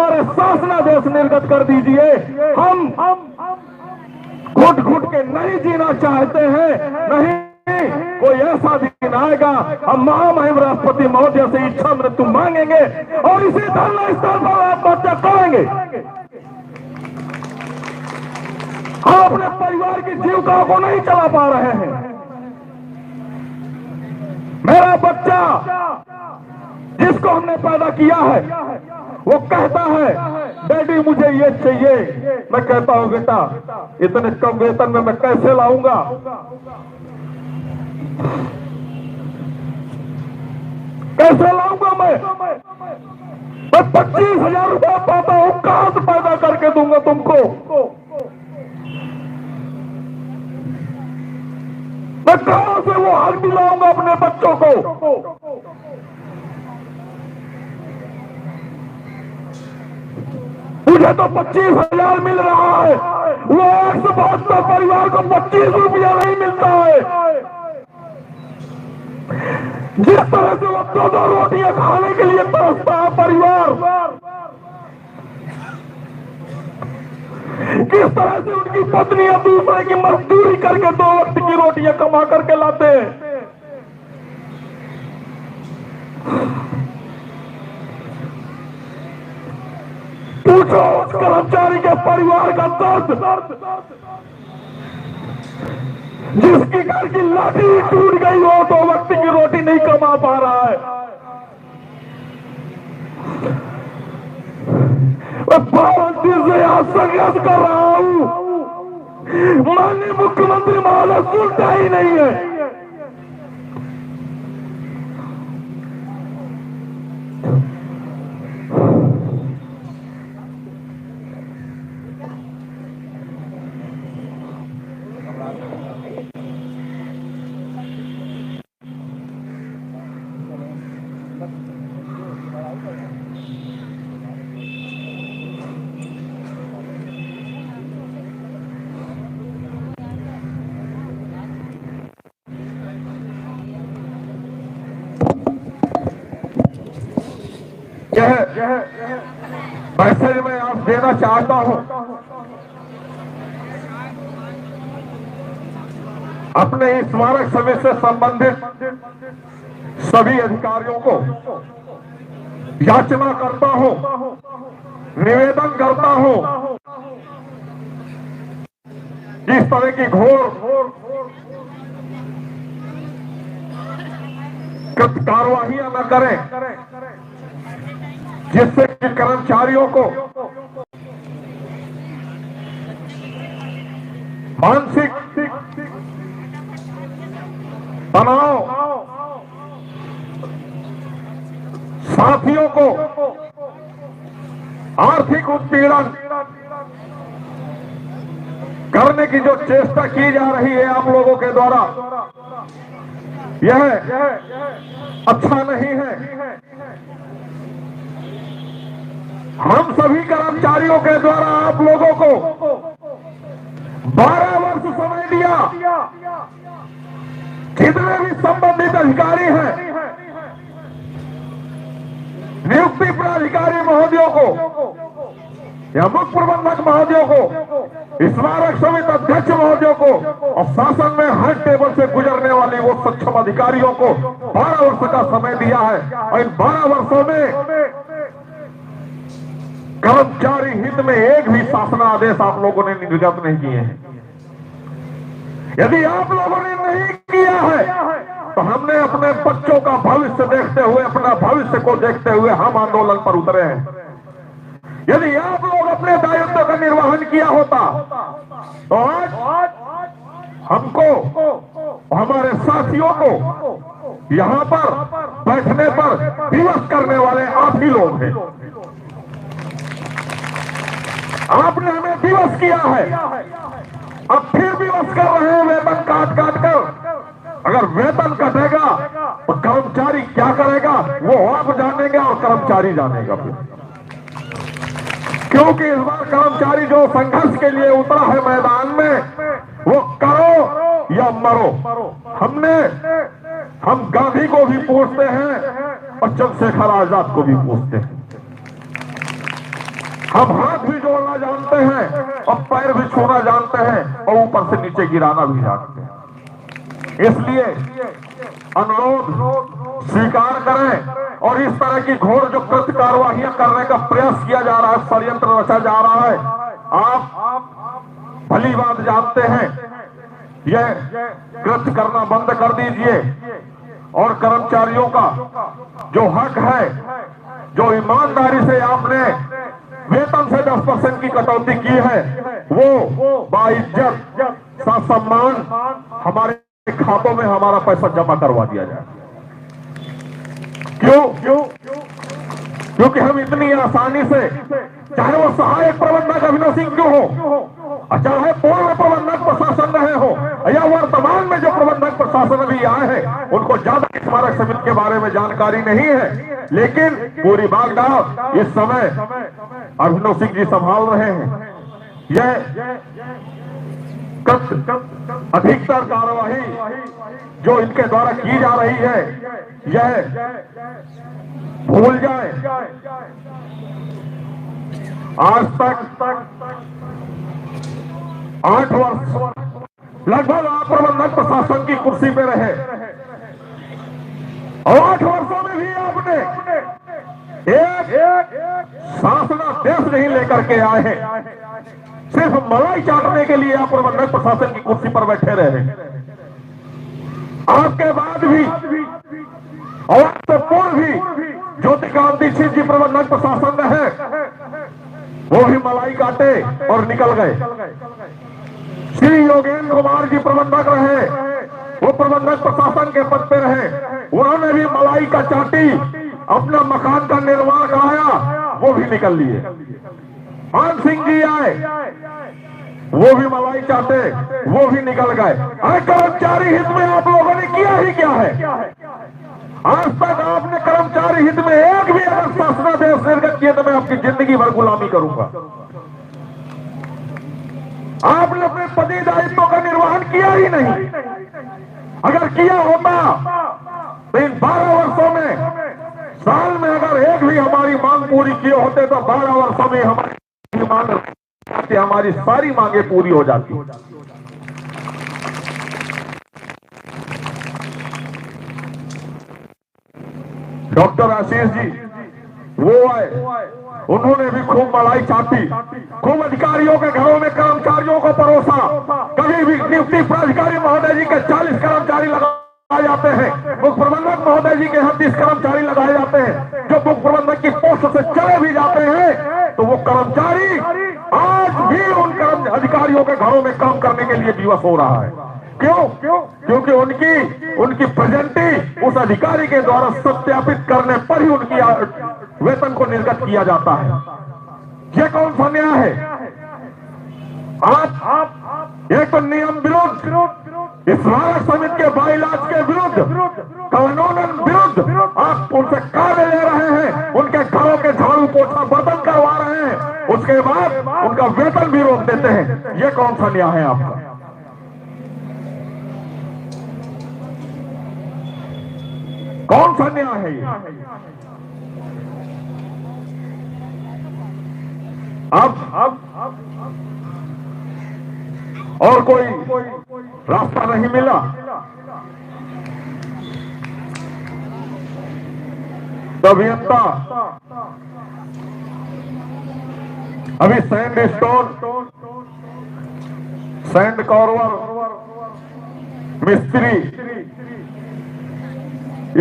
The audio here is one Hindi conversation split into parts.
हमारे शासनादेश निर्गत कर दीजिए। हम घुट घुट के नहीं जीना चाहते हैं। नहीं, कोई ऐसा दिन आएगा हम महामहिम राष्ट्रपति महोदय से इच्छा मृत्यु मांगेंगे और इसी धरना स्थल पर आत्महत्या करेंगे। हम अपने परिवार की जीविका को नहीं चला पा रहे हैं। मेरा बच्चा जिसको हमने पैदा किया है वो कहता है डैडी मुझे ये चाहिए। मैं कहता हूं बेटा इतने कम वेतन में मैं कैसे लाऊंगा। कैसे लाऊंगा मैं 25,000 रुपया पाता हूं, कहां से पैदा करके दूंगा तुमको। मैं कहां से वो हक दिलाऊंगा अपने बच्चों को। मुझे तो 25,000 मिल रहा है, वो 172 परिवार को 25 रुपया नहीं मिलता है। जिस तरह से वो 2 रोटियां खाने के लिए तरसता है परिवार, किस तरह से उनकी पत्नियां दूसरे की मजदूरी करके 2 वक्त की रोटियां कमा करके लाते हैं। पूछो उस कर्मचारी के परिवार का दर्द, जिसकी घर की लाठी टूट गई हो 2 वक्त की रोटी नहीं कमा पा रहा है। मैं 12 दिन से यहां संघर्ष कर रहा हूं, माननीय मुख्यमंत्री महोदय सुनता ही नहीं है। मैसेज मैं आप देना चाहता हूं अपने इस स्मारक समिति से संबंधित सभी अधिकारियों को। याचना करता हूं, निवेदन करता हूं कि इस तरह की घोर कार्यवाहियां न करें जिससे कि कर्मचारियों को मानसिक तनाव, साथियों को आर्थिक उत्पीड़न करने की जो चेष्टा की जा रही है आप लोगों के द्वारा, यह अच्छा नहीं है। हम सभी कर्मचारियों के द्वारा आप लोगों को 12 वर्ष समय दिया। जितने भी संबंधित अधिकारी हैं, नियुक्ति प्राधिकारी महोदयों को या मुख्य प्रबंधक महोदयों को, स्मारक समिति अध्यक्ष महोदयों को और शासन में हर टेबल से गुजरने वाले वो सक्षम अधिकारियों को 12 वर्ष का समय दिया है। और इन 12 वर्षों में कर्मचारी हित में एक भी शासनादेश आप लोगों ने निर्गत नहीं किए हैं। यदि आप लोगों ने नहीं किया है तो हमने अपने बच्चों का भविष्य देखते हुए, अपना भविष्य को देखते हुए हम आंदोलन पर उतरे हैं। यदि आप लोग अपने दायित्व का निर्वहन किया होता तो आज हमको, हमारे साथियों को यहां पर बैठने पर विवश करने वाले आप ही लोग हैं। आपने हमें विवश किया है, अब फिर विवश कर रहे हैं वेतन काट कर। अगर वेतन कटेगा तो कर्मचारी क्या करेगा वो आप जानेंगे और कर्मचारी जानेगा फिर। क्योंकि इस बार कर्मचारी जो संघर्ष के लिए उतरा है मैदान में, वो करो या मरो। हम गांधी को भी पूछते हैं और चंद्रशेखर आजाद को भी पूछते हैं। हम हाथ भी जोड़ना जानते हैं और पैर भी छूना जानते हैं और ऊपर से नीचे गिराना भी जानते हैं। इसलिए अनुरोध स्वीकार करें और इस तरह की घोर जो कृत्य कार्यवाहियां करने का प्रयास किया जा रहा है, षड्यंत्र रचा जा रहा है, आप भली बात जानते हैं। यह कृत्य करना बंद कर दीजिए और कर्मचारियों का जो हक है, जो ईमानदारी से आपने वेतन से 10% की कटौती की है, वो बाइज्जत ससम्मान हमारे खातों में हमारा पैसा जमा करवा दिया जाए। क्योंकि हम इतनी आसानी से, चाहे वो सहायक प्रबंधक अभिनव सिंह क्यों हो, चाहे पूर्व प्रबंधक प्रशासन रहे हो या वर्तमान में जो प्रबंधक प्रशासन अभी आए हैं, उनको ज्यादा स्मारक समिति के बारे में जानकारी नहीं है, लेकिन पूरी बागडोर इस समय अभिनव सिंह जी संभाल रहे हैं। यह अधिकतर कार्यवाही जो इनके द्वारा की जा रही है, यह भूल जाए। आज तक 8 वर्ष लगभग आप प्रबंधक प्रशासन की कुर्सी पे रहे और 8 वर्षों में भी आपने एक शासनादेश नहीं लेकर के आए हैं। सिर्फ मलाई चाटने के लिए आप प्रबंधक प्रशासन की कुर्सी पर बैठे रहे। आपके बाद भी और आपसे पूर्व भी ज्योतिकांत दीक्षित जी प्रबंधक प्रशासन रहे, वो भी मलाई काटे और निकल गए। श्री योगेंद्र कुमार जी प्रबंधक रहे, वो प्रबंधक प्रशासन के पद पे रहे, उन्होंने भी मलाई का चाटी, अपना मकान का निर्माण कराया, वो भी निकल लिए। मान सिंह जी आए, वो भी मलाई चाटे, वो भी निकल गए। कर्मचारी हित में आप लोगों ने किया ही क्या है? आज तक आपने कर्मचारी हित में एक भी अगर शासनादेश निर्गत किए तो मैं आपकी जिंदगी भर गुलामी करूंगा। आपने अपने पति दायित्वों का निर्वहन किया ही नहीं। अगर किया होता तो इन 12 वर्षों में, साल में अगर एक भी हमारी मांग पूरी किए होते तो 12 वर्षों में हमारी मांग, हमारी सारी मांगे पूरी हो जाती। डॉक्टर आशीष जी वो आए, उन्होंने भी खूब मलाई चाटी, खूब अधिकारियों के घरों में कर्मचारियों को परोसा। कभी भी नियुक्ति प्राधिकारी महोदय जी के 40 कर्मचारी लगाए जाते हैं, मुख्य प्रबंधक महोदय जी के यहाँ 30 कर्मचारी लगाए जाते हैं। जो मुख्य प्रबंधक की पोस्ट से चले भी जाते हैं तो वो कर्मचारी आज भी उन अधिकारियों के घरों में काम करने के लिए विवश हो रहा है। क्यों? क्योंकि उनकी प्रेजेंटी उस अधिकारी के द्वारा सत्यापित करने पर ही उनकी वेतन को निर्गत किया जाता है। यह कौन सा न्याय है? आप एक तो नियम विरुद्ध, स्मारक समिति के बाइलाज के विरुद्ध, कानूनन विरुद्ध आप उनसे कार्य ले रहे हैं, उनके घरों के झाड़ू पोछा बर्तन करवा रहे हैं, उसके बाद उनका वेतन भी रोक देते हैं। यह कौन सा न्याय है आपका? कौन सा न्याय है ये? अब और कोई रास्ता नहीं मिला। अभियंता अभी सैंड कॉर्वर मिस्त्री,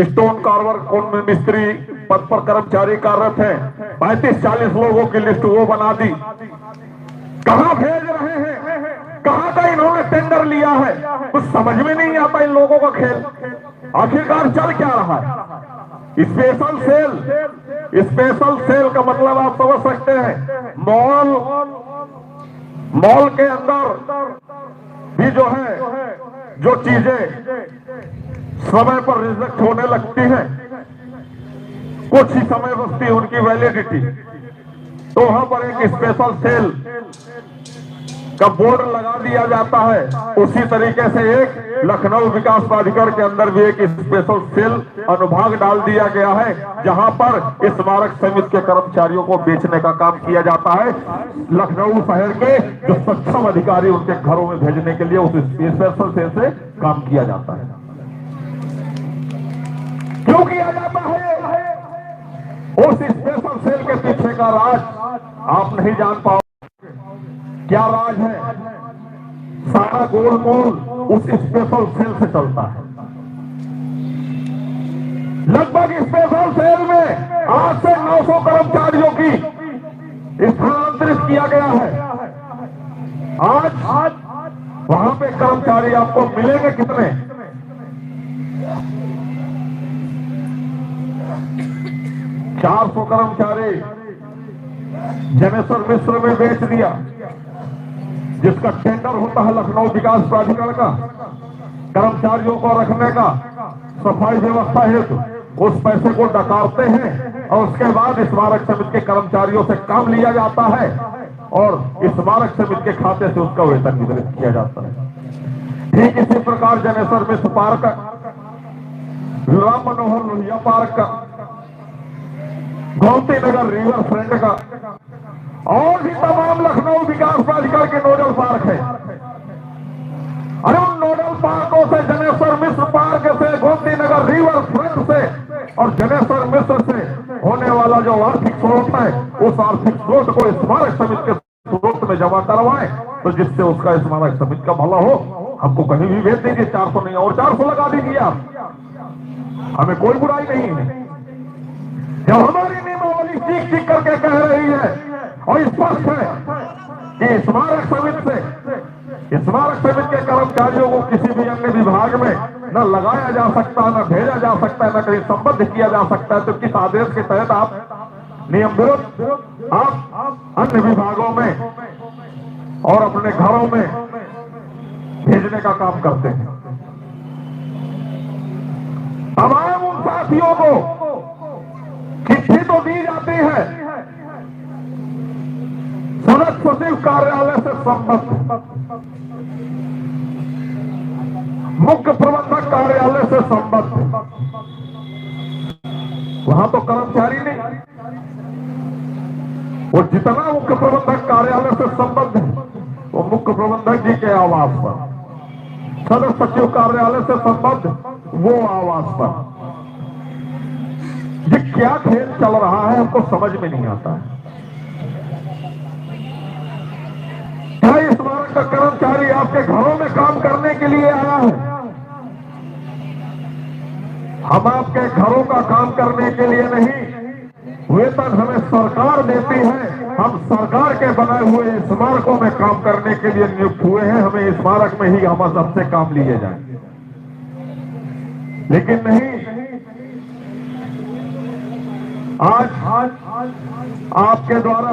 स्टोन कार्वर कौन मिस्त्री पद पर कर्मचारी कार्यरत हैं। 35-40 लोगों की लिस्ट वो बना दी। कहां भेज रहे हैं? कहां का इन्होंने टेंडर लिया है? कुछ समझ में नहीं आता इन लोगों का खेल। आखिरकार चल क्या रहा है? स्पेशल सेल का मतलब आप समझ सकते हैं। मॉल के अंदर भी जो है, जो चीजें समय पर रिजेक्ट होने लगती हैं, कुछ ही समय बचती है उनकी वैलिडिटी, तो वहां पर एक स्पेशल सेल का बोर्ड लगा दिया जाता है, उसी तरीके से एक लखनऊ विकास प्राधिकरण के अंदर भी एक स्पेशल सेल अनुभाग डाल दिया गया है, जहां पर स्मारक समिति के कर्मचारियों को बेचने का काम किया जाता है। लखनऊ शहर के जो सक्षम अधिकारी उनके घरों में भेजने के लिए उस स्पेशल सेल से काम किया जाता है। क्यों किया जाता है? उस स्पेशल सेल के पीछे का राज आप नहीं जान पाओगे। क्या राज है? सारा गोलमोल उस स्पेशल सेल से चलता है। लगभग स्पेशल सेल में 8 से 900 कर्मचारियों की स्थानांतरित किया गया है। आज वहां पे कर्मचारी आपको मिलेंगे कितने? 400 कर्मचारी जनेश्वर मिश्र में बेच दिया, जिसका टेंडर होता है लखनऊ विकास प्राधिकरण का, कर्मचारियों को रखने का, सफाई व्यवस्था हेतु उस पैसे को डकारते हैं और उसके बाद स्मारक समिति के कर्मचारियों से काम लिया जाता है और स्मारक समिति के खाते से उसका वेतन वितरित किया जाता है। ठीक इसी प्रकार जनेश्वर मिश्र पार्क, राम मनोहर लोहिया पार्क का, गोमती नगर रिवर फ्रंट का और भी तमाम लखनऊ विकास प्राधिकरण के नोडल पार्क है। अरे उन नोडल पार्कों से, जनेश्वर मिश्र पार्क से, गोमती नगर रिवर फ्रंट से और जनेश्वर मिश्र से होने वाला जो आर्थिक स्रोत है, उस आर्थिक स्रोत को स्मारक समिति के स्रोत में जमा करवाएं, तो जिससे उसका स्मारक समिति का भला हो। हमको कहीं भी भेज दीजिए, 400 नहीं और 400 लगा दीजिए आप, हमें कोई बुराई नहीं है। जब हमारी नियमावली चीख चीख करके कह रही है और स्पष्ट है कि स्मारक समिति के कर्मचारियों को किसी भी अन्य विभाग में न लगाया जा सकता, न भेजा जा सकता है, न कहीं संबद्ध किया जा सकता है, तो किस आदेश के तहत आप नियम विरुद्ध आप अन्य विभागों में और अपने घरों में भेजने का काम करते हैं? तमाम उन साथियों को चिट्ठी तो दी जाती है सदस्य सचिव कार्यालय से संबद्ध, मुख्य प्रबंधक कार्यालय से संबद्ध, वहां तो कर्मचारी नहीं, वो जितना मुख्य प्रबंधक कार्यालय से संबद्ध है वो मुख्य प्रबंधक जी के आवास पर, सदस्य सचिव कार्यालय से संबद्ध वो आवास पर। ये क्या खेल चल रहा है हमको समझ में नहीं आता है। क्या स्मारक का कर्मचारी आपके घरों में काम करने के लिए आया है? हम आपके घरों का काम करने के लिए नहीं, वेतन हमें सरकार देती है, हम सरकार के बनाए हुए स्मारकों में काम करने के लिए नियुक्त हुए हैं, हमें स्मारक में ही हम सबसे काम लिए जाएंगे। लेकिन नहीं, आज आपके द्वारा,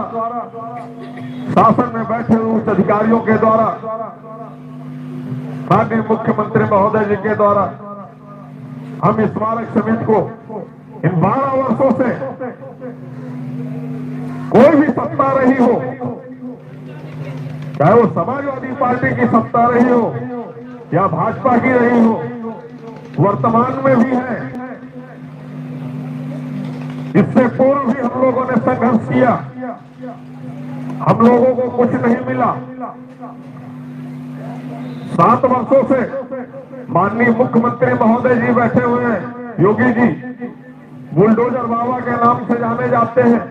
शासन में बैठे हुए उच्च अधिकारियों के द्वारा, माननीय मुख्यमंत्री महोदय जी के द्वारा हम स्मारक समिति को इन 12 वर्षों से कोई भी सत्ता रही हो, चाहे वो समाजवादी पार्टी की सत्ता रही हो या भाजपा की रही हो, वर्तमान में भी है, इससे पूर्व भी हम लोगों ने संघर्ष किया, हम लोगों को कुछ नहीं मिला। 7 वर्षों से माननीय मुख्यमंत्री महोदय जी बैठे हुए हैं, योगी जी बुलडोजर बाबा के नाम से जाने जाते हैं।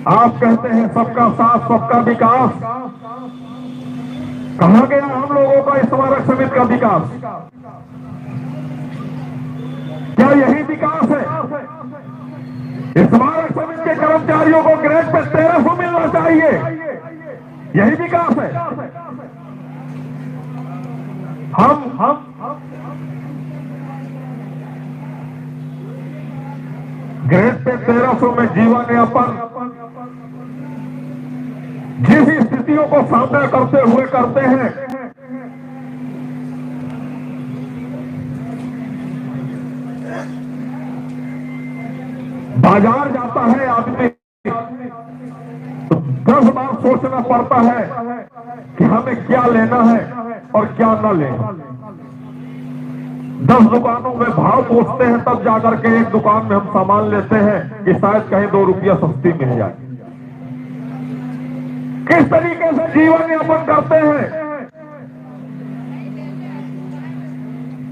आप कहते हैं सबका साथ सबका विकास, कहां गया हम लोगों का स्मारक समिति का विकास? क्या यही विकास है? स्मारक समिति के कर्मचारियों को ग्रेड पे 1300 मिलना चाहिए, यही विकास है? हम ग्रेड पे 1300 में जीवन यापन जिस स्थितियों को सामना करते हुए करते हैं, बाजार जाता है आदमी, 10 बार सोचना पड़ता है कि हमें क्या लेना है और क्या न लेना। 10 दुकानों में भाव पूछते हैं, तब जाकर के एक दुकान में हम सामान लेते हैं कि शायद कहीं 2 रुपया सस्ती मिल जाए। किस तरीके से जीवन यापन करते हैं।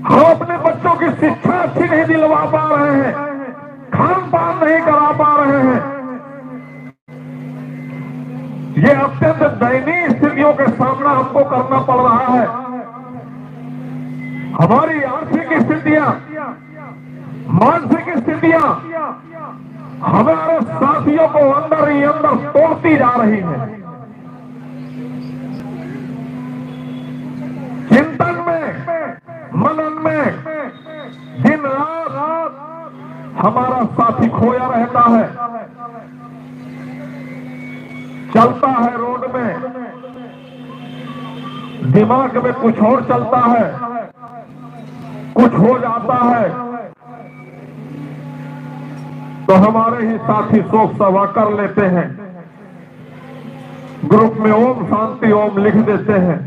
हम अपने बच्चों की शिक्षा अच्छी नहीं दिलवा पा रहे हैं, खान पान नहीं करा पा रहे हैं। ये अत्यंत दयनीय स्थितियों के सामना हमको करना पड़ रहा है। हमारी आर्थिक स्थितियां, मानसिक स्थितियां हमारे साथियों को अंदर ही अंदर तोड़ती जा रही है। चिंतन में, मनन में दिन रात हमारा साथी खोया रहता है, चलता है रोड में, दिमाग में कुछ और चलता है, कुछ हो जाता है तो हमारे ही साथी शोक सभा कर लेते हैं, ग्रुप में ओम शांति ओम लिख देते हैं।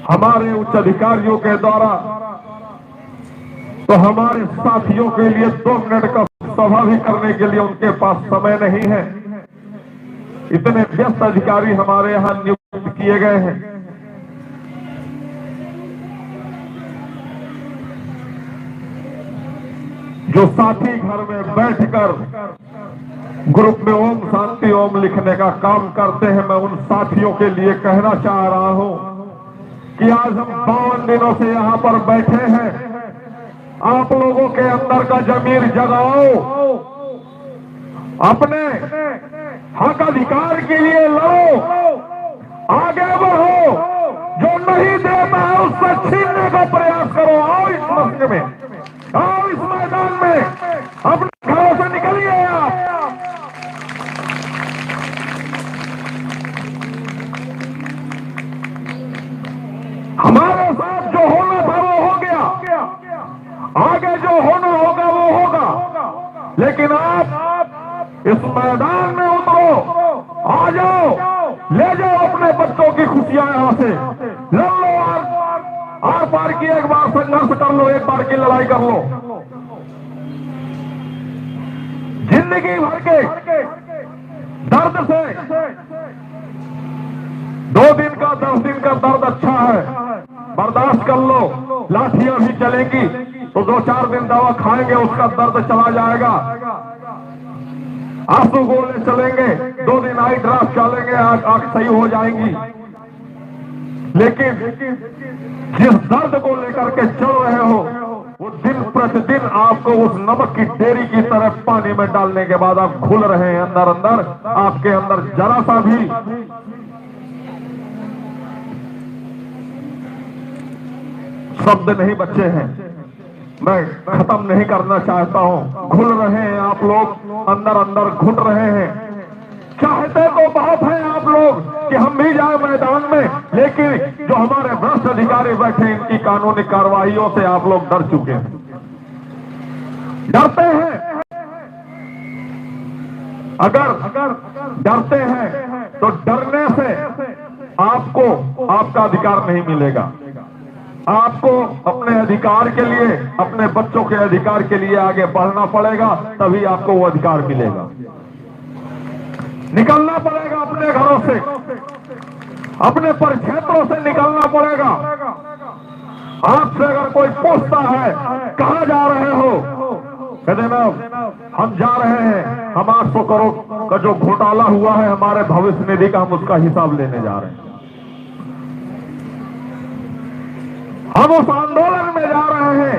हमारे उच्च अधिकारियों के द्वारा तो हमारे साथियों के लिए 2 मिनट का सभा भी करने के लिए उनके पास समय नहीं है। इतने व्यस्त अधिकारी हमारे यहां नियुक्त किए गए हैं। जो साथी घर में बैठकर ग्रुप में ओम शांति ओम लिखने का काम करते हैं, मैं उन साथियों के लिए कहना चाह रहा हूं कि आज हम 52 दिनों से यहां पर बैठे हैं। आप लोगों के अंदर का जमीर जगाओ, अपने हक अधिकार के लिए लड़ो, आगे बढ़ो। जो नहीं देता है उससे छीनने का प्रयास करो। आओ इस मंच में, आओ इस मैदान में, अपने घरों से निकलिए आप। हमारे साथ जो होना था वो हो गया, आगे जो होना होगा वो होगा। लेकिन आप इस मैदान में उतरो, आ जाओ, ले जाओ अपने बच्चों की खुशियां यहां से लड़ लो। आर पार की एक बार संघर्ष कर लो, एक बार की लड़ाई कर लो। जिंदगी भर के दर्द से 2 दिन का 10 दिन का दर्द अच्छा है, बर्दाश्त कर लो। लाठियां भी चलेंगी तो 2-4 दिन दवा खाएंगे, उसका दर्द चला जाएगा। आंसू गोले चलेंगे, 2 दिन आई ड्राफ्ट चलेंगे, आंख सही हो जाएंगी। लेकिन जिस दर्द को लेकर के चल रहे हो वो दिन प्रतिदिन आपको उस नमक की डेरी की तरह पानी में डालने के बाद आप घुल रहे हैं अंदर अंदर। आपके अंदर जरा सा भी शब्द नहीं बचे हैं। मैं खत्म नहीं करना चाहता हूं। घुल रहे हैं आप लोग, अंदर अंदर घुट रहे हैं। चाहते तो बहुत हैं आप लोग कि हम भी जाए मैदान में, लेकिन जो हमारे भ्रष्ट अधिकारी बैठे इनकी कानूनी कार्रवाइयों से आप लोग डर चुके हैं, डरते हैं। अगर डरते हैं तो डरने से आपको आपका अधिकार नहीं मिलेगा। आपको अपने अधिकार के लिए, अपने बच्चों के अधिकार के लिए आगे बढ़ना पड़ेगा, तभी आपको वो अधिकार मिलेगा। निकलना पड़ेगा अपने घरों से, अपने परिक्षेत्रों से निकलना पड़ेगा। आपसे अगर कोई पूछता है कहां जा रहे हो, कह देना हम जा रहे हैं, हम 800 करोड़ का जो घोटाला हुआ है हमारे भविष्य निधि का, हम उसका हिसाब लेने जा रहे हैं। हम उस आंदोलन में जा रहे हैं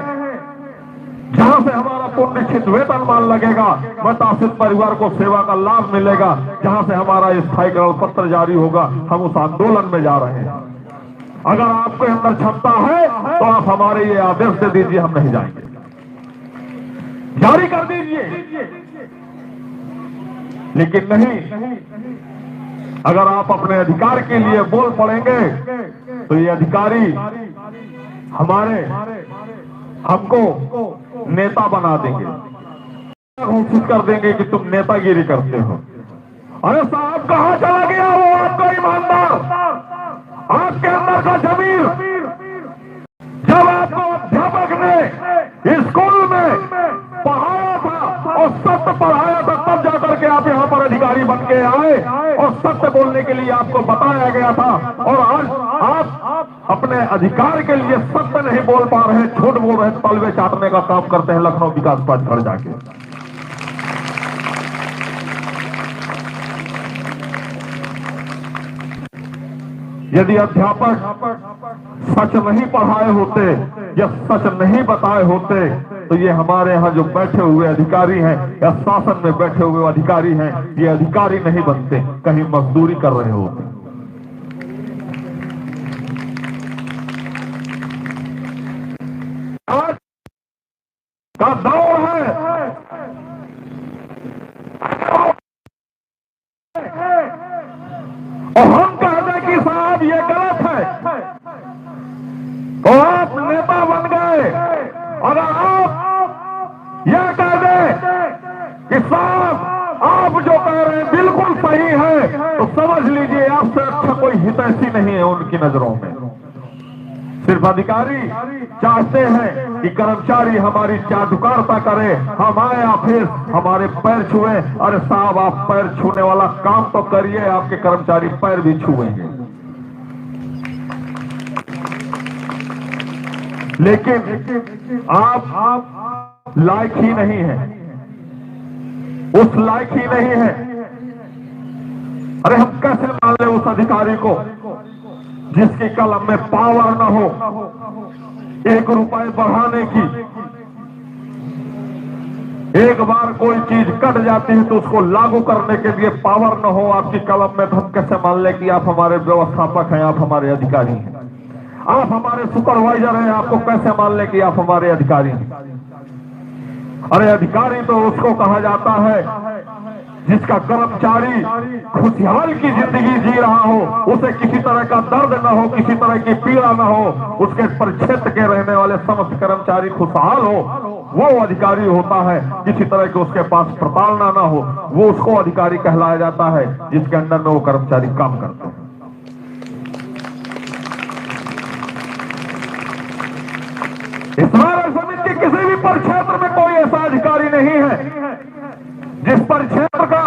जहां से हमारा पुण्यक्षित वेतनमान लगेगा, मतासित परिवार को सेवा का लाभ मिलेगा, जहां से हमारा स्थायी करण पत्र जारी होगा। हम उस आंदोलन में जा रहे हैं। अगर आपके अंदर क्षमता है तो आप हमारे ये आदेश दे दीजिए, हम नहीं जाएंगे, जारी कर दीजिए। लेकिन नहीं, अगर आप अपने अधिकार के लिए बोल पड़ेंगे तो ये अधिकारी हमको नेता बना देंगे। घोषित कर देंगे कि तुम नेतागिरी करते हो। अरे साहब, कहां चला गया वो आपका ईमानदार, आपके अंदर का जमीर? जब आपको अध्यापक ने स्कूल में पढ़ाया था और सत्य पढ़ाया था, तब जाकर के आप यहाँ पर अधिकारी बन के आए और सत्य बोलने के लिए आपको बताया गया था। और आज आप अपने अधिकार के लिए सत्य नहीं बोल पा रहे, झूठ बोल रहे, तलवे चाटने का काम करते हैं लखनऊ विकास प्राधिकरण जाके। यदि अध्यापक सच नहीं पढ़ाए होते या सच नहीं बताए होते तो ये हमारे यहाँ जो बैठे हुए अधिकारी हैं या शासन में बैठे हुए अधिकारी हैं, ये अधिकारी नहीं बनते, कहीं मजदूरी कर रहे होते। आज का दौर है और हम कहते हैं कि साहब ये गलत है, तो आप नेता बन गए। अगर आप यह कह दें कि साहब आप जो कह रहे हैं बिल्कुल सही है, तो समझ लीजिए आपसे अच्छा कोई हितैषी नहीं है उनकी नजरों में। सिर्फ अधिकारी चाहते हैं कि कर्मचारी हमारी चाटुकारिता करे, हम आए ऑफिस हमारे पैर छुए। अरे साहब, आप पैर छूने वाला काम तो करिए, आपके कर्मचारी पैर भी छुएंगे। लेकिन आप लायक ही नहीं है, उस लायक ही नहीं है। अरे हम कैसे मान ले उस अधिकारी को जिसकी कलम में पावर न हो 1 रुपए बढ़ाने की? एक बार कोई चीज कट जाती है तो उसको लागू करने के लिए पावर न हो आपकी कलम में, तो हम कैसे मान ले कि आप हमारे व्यवस्थापक हैं, आप हमारे अधिकारी हैं, आप हमारे सुपरवाइजर हैं? आपको कैसे मान ले कि आप हमारे अधिकारी हैं? अरे अधिकारी तो उसको कहा जाता है जिसका कर्मचारी खुशहाल की जिंदगी जी रहा हो, उसे किसी तरह का दर्द न हो, किसी तरह की पीड़ा न हो, उसके परिक्षेत्र के रहने वाले समस्त कर्मचारी खुशहाल हो, वो अधिकारी होता है। किसी तरह के उसके पास प्रताड़ना न हो, वो उसको अधिकारी कहलाया जाता है, जिसके अंडर में वो कर्मचारी काम करते हैं। इस नगर समिति के किसी भी परिक्षेत्र में कोई ऐसा अधिकारी नहीं है जिस परिक्षेत्र का,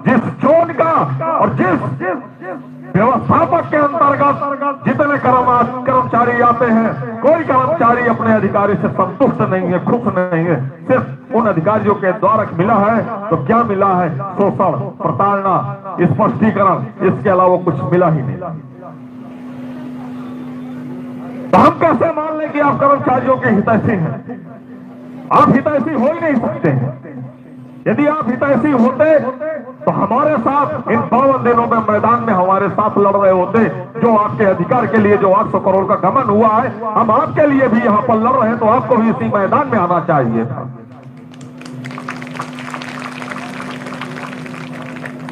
जिस जोन का और जिस व्यवस्थापक के अंतर्गत जितने कर्मचारी आते हैं, कोई कर्मचारी अपने अधिकारी से संतुष्ट नहीं है, खुश नहीं है। सिर्फ उन अधिकारियों के द्वारा मिला है तो क्या मिला है? शोषण, प्रताड़ना, स्पष्टीकरण, इसके अलावा कुछ मिला ही नहीं। तो हम कैसे मान लें कि आप कर्मचारियों के हितैषी हैं? आप हितैषी हो ही नहीं सकते हैं। यदि आप हितैषी होते तो हमारे साथ इन 52 दिनों में मैदान में हमारे साथ लड़ रहे होते। जो आपके अधिकार के लिए जो 800 करोड़ का गमन हुआ है, हम आपके लिए भी यहाँ पर लड़ रहे हैं, तो आपको भी इसी मैदान में आना चाहिए था।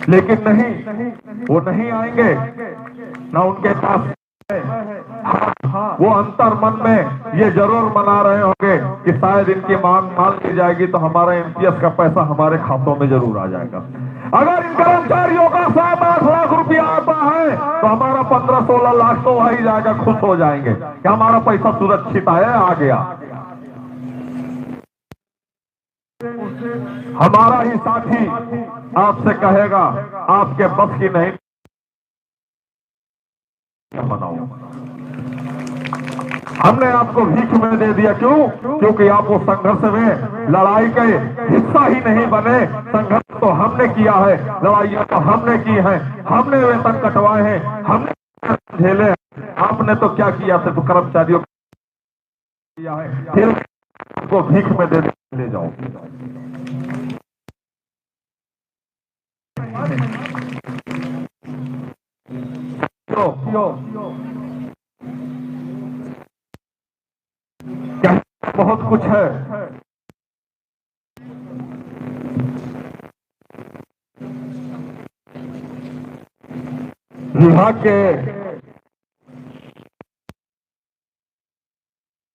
लेकिन नहीं, वो नहीं आएंगे, ना उनके पास। वो अंतर मन में ये जरूर मना रहे होंगे कि शायद इनकी मांग मान ली जाएगी तो हमारा एमपीएस का पैसा हमारे खातों में जरूर आ जाएगा। अगर इन कर्मचारियों का 7-8 लाख रुपया आता है तो हमारा 15-16 लाख तो आ ही जाएगा, खुश हो जाएंगे कि हमारा पैसा सुरक्षित है, आ गया। हमारा ही साथी आपसे कहेगा आपके बस की नहीं बनाओ। हमने आपको भीख में दे दिया, क्यों? क्योंकि आप वो संघर्ष में लड़ाई के हिस्सा ही नहीं बने। संघर्ष तो हमने किया है, लड़ाइयां तो हमने की है, हमने वेतन कटवाए हैं, हमने झेले। आपने तो क्या किया? सिर्फ कर्मचारियों को किया है, फिर आपको भीख में दे ले जाओ। क्या बहुत कुछ है। विभाग के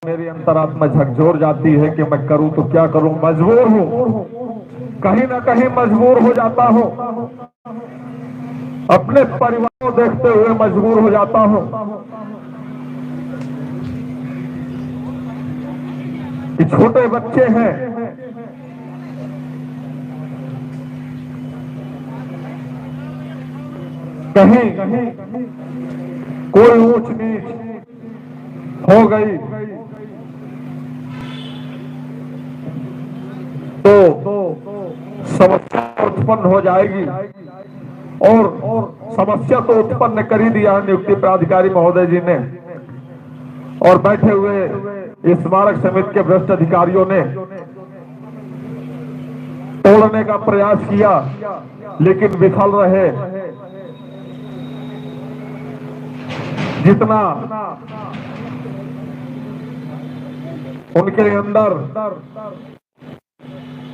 मेरी अंतरात्मा झकझोर जाती है कि मैं करूं तो क्या करूं, मजबूर हूं। कहीं ना कहीं मजबूर हो जाता हूं, अपने परिवार को देखते हुए मजबूर हो जाता हूं कि छोटे बच्चे हैं, कहीं कोई ऊंच नीच हो गई तो समस्या उत्पन्न हो जाएगी। और समस्या तो उत्पन्न कर ही दिया है नियुक्ति प्राधिकारी महोदय जी ने, और बैठे हुए इस स्मारक समिति के भ्रष्ट अधिकारियों ने तोड़ने का प्रयास किया, लेकिन विफल रहे। जितना उनके अंदर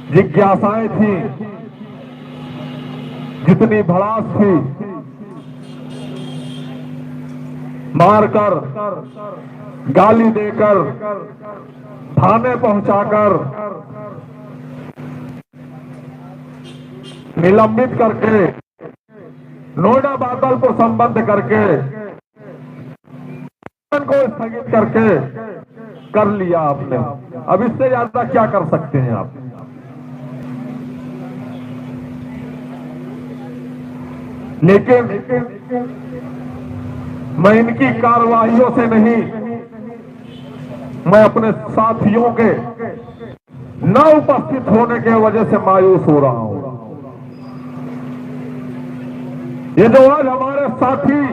जिज्ञासाएं थी, जितनी भड़ास थी, मारकर, गाली देकर, थाने पहुंचाकर, निलंबित करके, नोएडा बादल को संबद्ध करके, को स्थगित करके कर लिया आपने। अब इससे ज्यादा क्या कर सकते हैं आप? लेकिन मैं इनकी कार्रवाइयों से नहीं, मैं अपने साथियों के न उपस्थित होने के वजह से मायूस हो रहा हूं। ये जो आज हमारे साथी,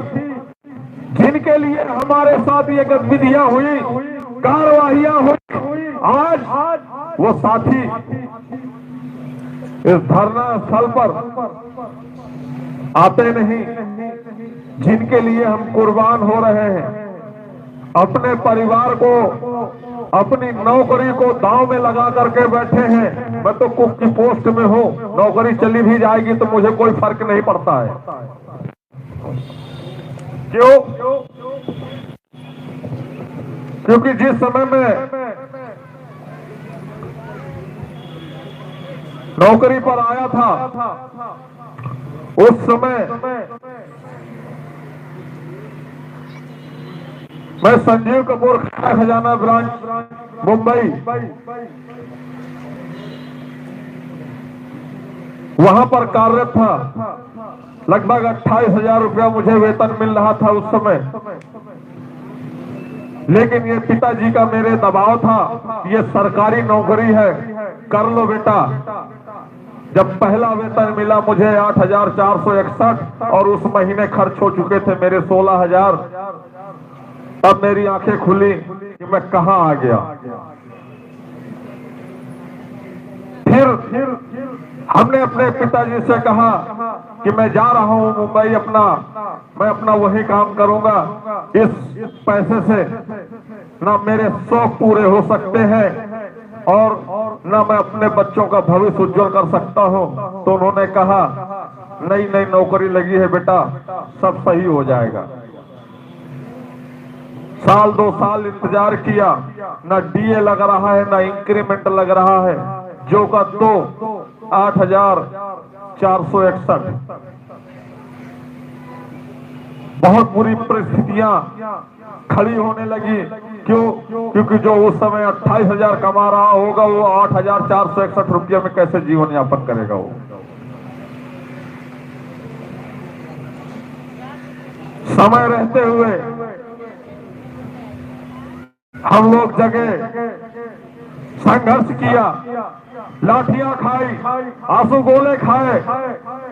जिनके लिए हमारे साथ ये गतिविधियां हुई, कार्रवाइयां हुई, आज वो साथी इस धरना स्थल पर आते नहीं, जिनके लिए हम कुर्बान हो रहे हैं। अपने परिवार को, अपनी नौकरी को दांव में लगा करके बैठे हैं। मैं तो कुक की पोस्ट में हूं, नौकरी चली भी जाएगी तो मुझे कोई फर्क नहीं पड़ता है। क्यों? क्योंकि जिस समय में नौकरी पर आया था, उस समय मैं संजीव कपूर खजाना ब्रांच मुंबई, वहां पर कार्यरत था। लगभग 28,000 रुपया मुझे वेतन मिल रहा था उस समय। लेकिन ये पिताजी का मेरे दबाव था, ये सरकारी नौकरी है, कर लो बेटा। जब पहला वेतन मिला मुझे 8,461 और उस महीने खर्च हो चुके थे मेरे 16,000। तब मेरी आंखें खुली कि मैं कहां आ गया। फिर हमने अपने पिताजी से कहा कि मैं जा रहा हूं मुंबई, मैं अपना वही काम करूंगा। इस पैसे से ना मेरे शौक पूरे हो सकते हैं और ना मैं अपने बच्चों का भविष्य उज्जवल कर सकता हूं। तो उन्होंने कहा नई नई नौकरी लगी है बेटा, सब सही हो जाएगा। साल 2 साल इंतजार किया, ना डीए लग रहा है, ना इंक्रीमेंट लग रहा है। जो का 8,461। बहुत बुरी परिस्थितियां खड़ी होने लगी। क्यों? क्योंकि जो उस समय 28,000 कमा रहा होगा वो 8,461 रुपये में कैसे जीवन यापन करेगा वो? समय रहते हुए हम लोग जगह संघर्ष किया, लाठियां खाई, आंसू गोले खाए,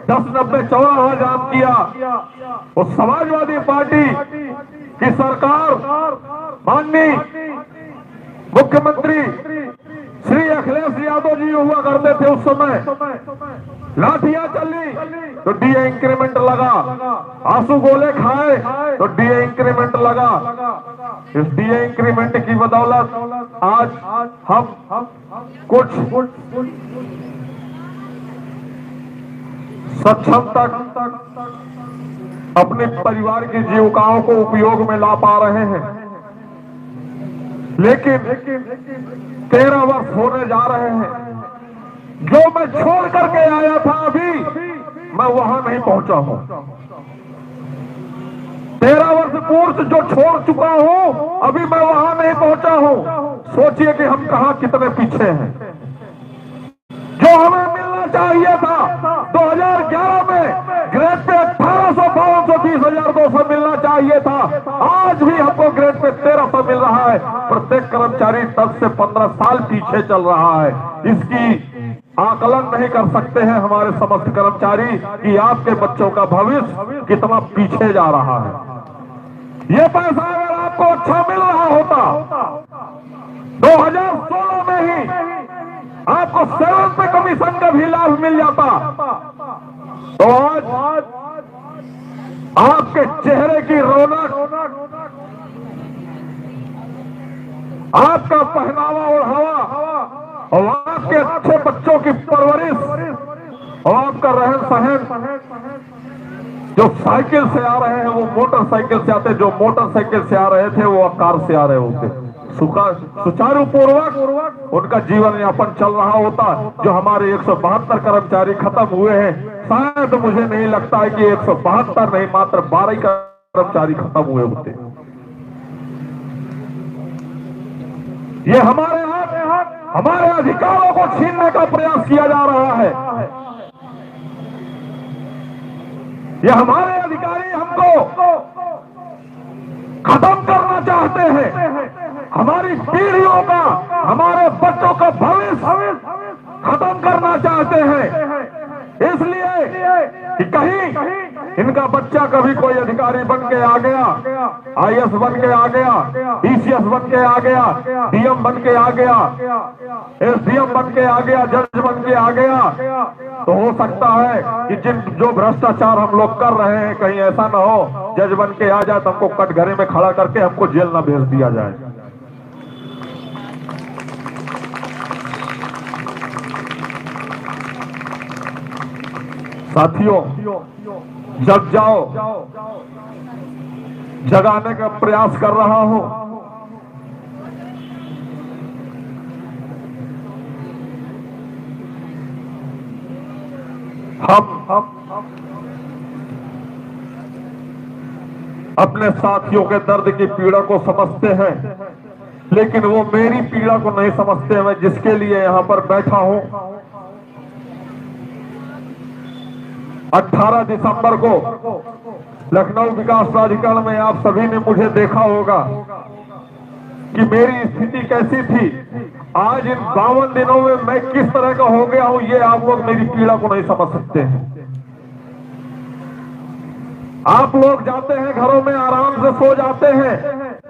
10-90 चौराहा जाम किया। वो समाजवादी पार्टी की सरकार, माननीय मुख्यमंत्री श्री अखिलेश यादव जी हुआ करते थे उस समय। लाठियां चली तो डीए इंक्रीमेंट लगा, आंसू गोले खाए तो डीए इंक्रीमेंट लगा। इस डीए इंक्रीमेंट की बदौलत आज हम कुछ सक्षम तक अपने परिवार की जीविकाओं को उपयोग में ला पा रहे हैं। लेकिन 13 वर्ष होने जा रहे हैं, जो मैं छोड़ करके आया था अभी मैं वहां नहीं पहुंचा हूं। 13 वर्ष कोर्स जो छोड़ चुका हूं अभी मैं वहां नहीं पहुंचा हूं। सोचिए कि हम कहां कितने पीछे हैं। जो हमें मिलना चाहिए था 2011 में ग्रेड पे 1800, 1200, 20,200 मिलना चाहिए था। आज भी हमको ग्रेड पे 1300 मिल रहा है। प्रत्येक कर्मचारी 10 से 15 साल पीछे चल रहा है। इसकी आकलन नहीं कर सकते हैं हमारे समस्त कर्मचारी कि आपके बच्चों का भविष्य कितना पीछे जा रहा है। ये पैसा अगर आपको अच्छा मिल रहा होता 2016 में ही आपको 7th कमीशन का भी लाभ मिल जाता तो आज आपके चेहरे की रौनक, आपका पहनावा ओढ़ावा और आपके अच्छे बच्चों की परवरिश और आपका रहन सहन, जो साइकिल से आ रहे हैं वो मोटरसाइकिल से आते, जो मोटरसाइकिल से आ रहे थे वो कार से आ रहे होते। सुचारू पूर्वक उनका जीवन यापन चल रहा होता। जो हमारे 172 कर्मचारी खत्म हुए हैं, शायद मुझे नहीं लगता है कि 172 नहीं, मात्र 12 कर्मचारी खत्म हुए होते। ये हमारे अधिकारों को छीनने का प्रयास किया जा रहा है। ये हमारे अधिकारी हमको खत्म करना चाहते हैं। हमारी पीढ़ियों का, हमारे बच्चों का भविष्य खत्म करना चाहते हैं। इसलिए कि कहीं इनका बच्चा कभी कोई अधिकारी बन के आ गया, IAS बन के आ गया, DCS बन के आ गया, DM बन के आ गया, SDM बन के आ गया, जज बन के आ गया, तो हो सकता है कि जो भ्रष्टाचार हम लोग कर रहे हैं कहीं ऐसा ना हो जज बन के आ जाए तो हमको कटघरे में खड़ा करके हमको जेल ना भेज दिया जाए। साथियों, जग जाओ जगाने का प्रयास कर रहा हूं। हम अपने साथियों के दर्द की पीड़ा को समझते हैं, लेकिन वो मेरी पीड़ा को नहीं समझते। मैं जिसके लिए यहां पर बैठा हूं, 18 दिसंबर को लखनऊ विकास प्राधिकरण में आप सभी ने मुझे देखा होगा कि मेरी स्थिति कैसी थी। आज इन 52 दिनों में मैं किस तरह का हो गया हूं, ये आप लोग मेरी पीड़ा को नहीं समझ सकते हैं। आप लोग जाते हैं घरों में, आराम से सो जाते हैं,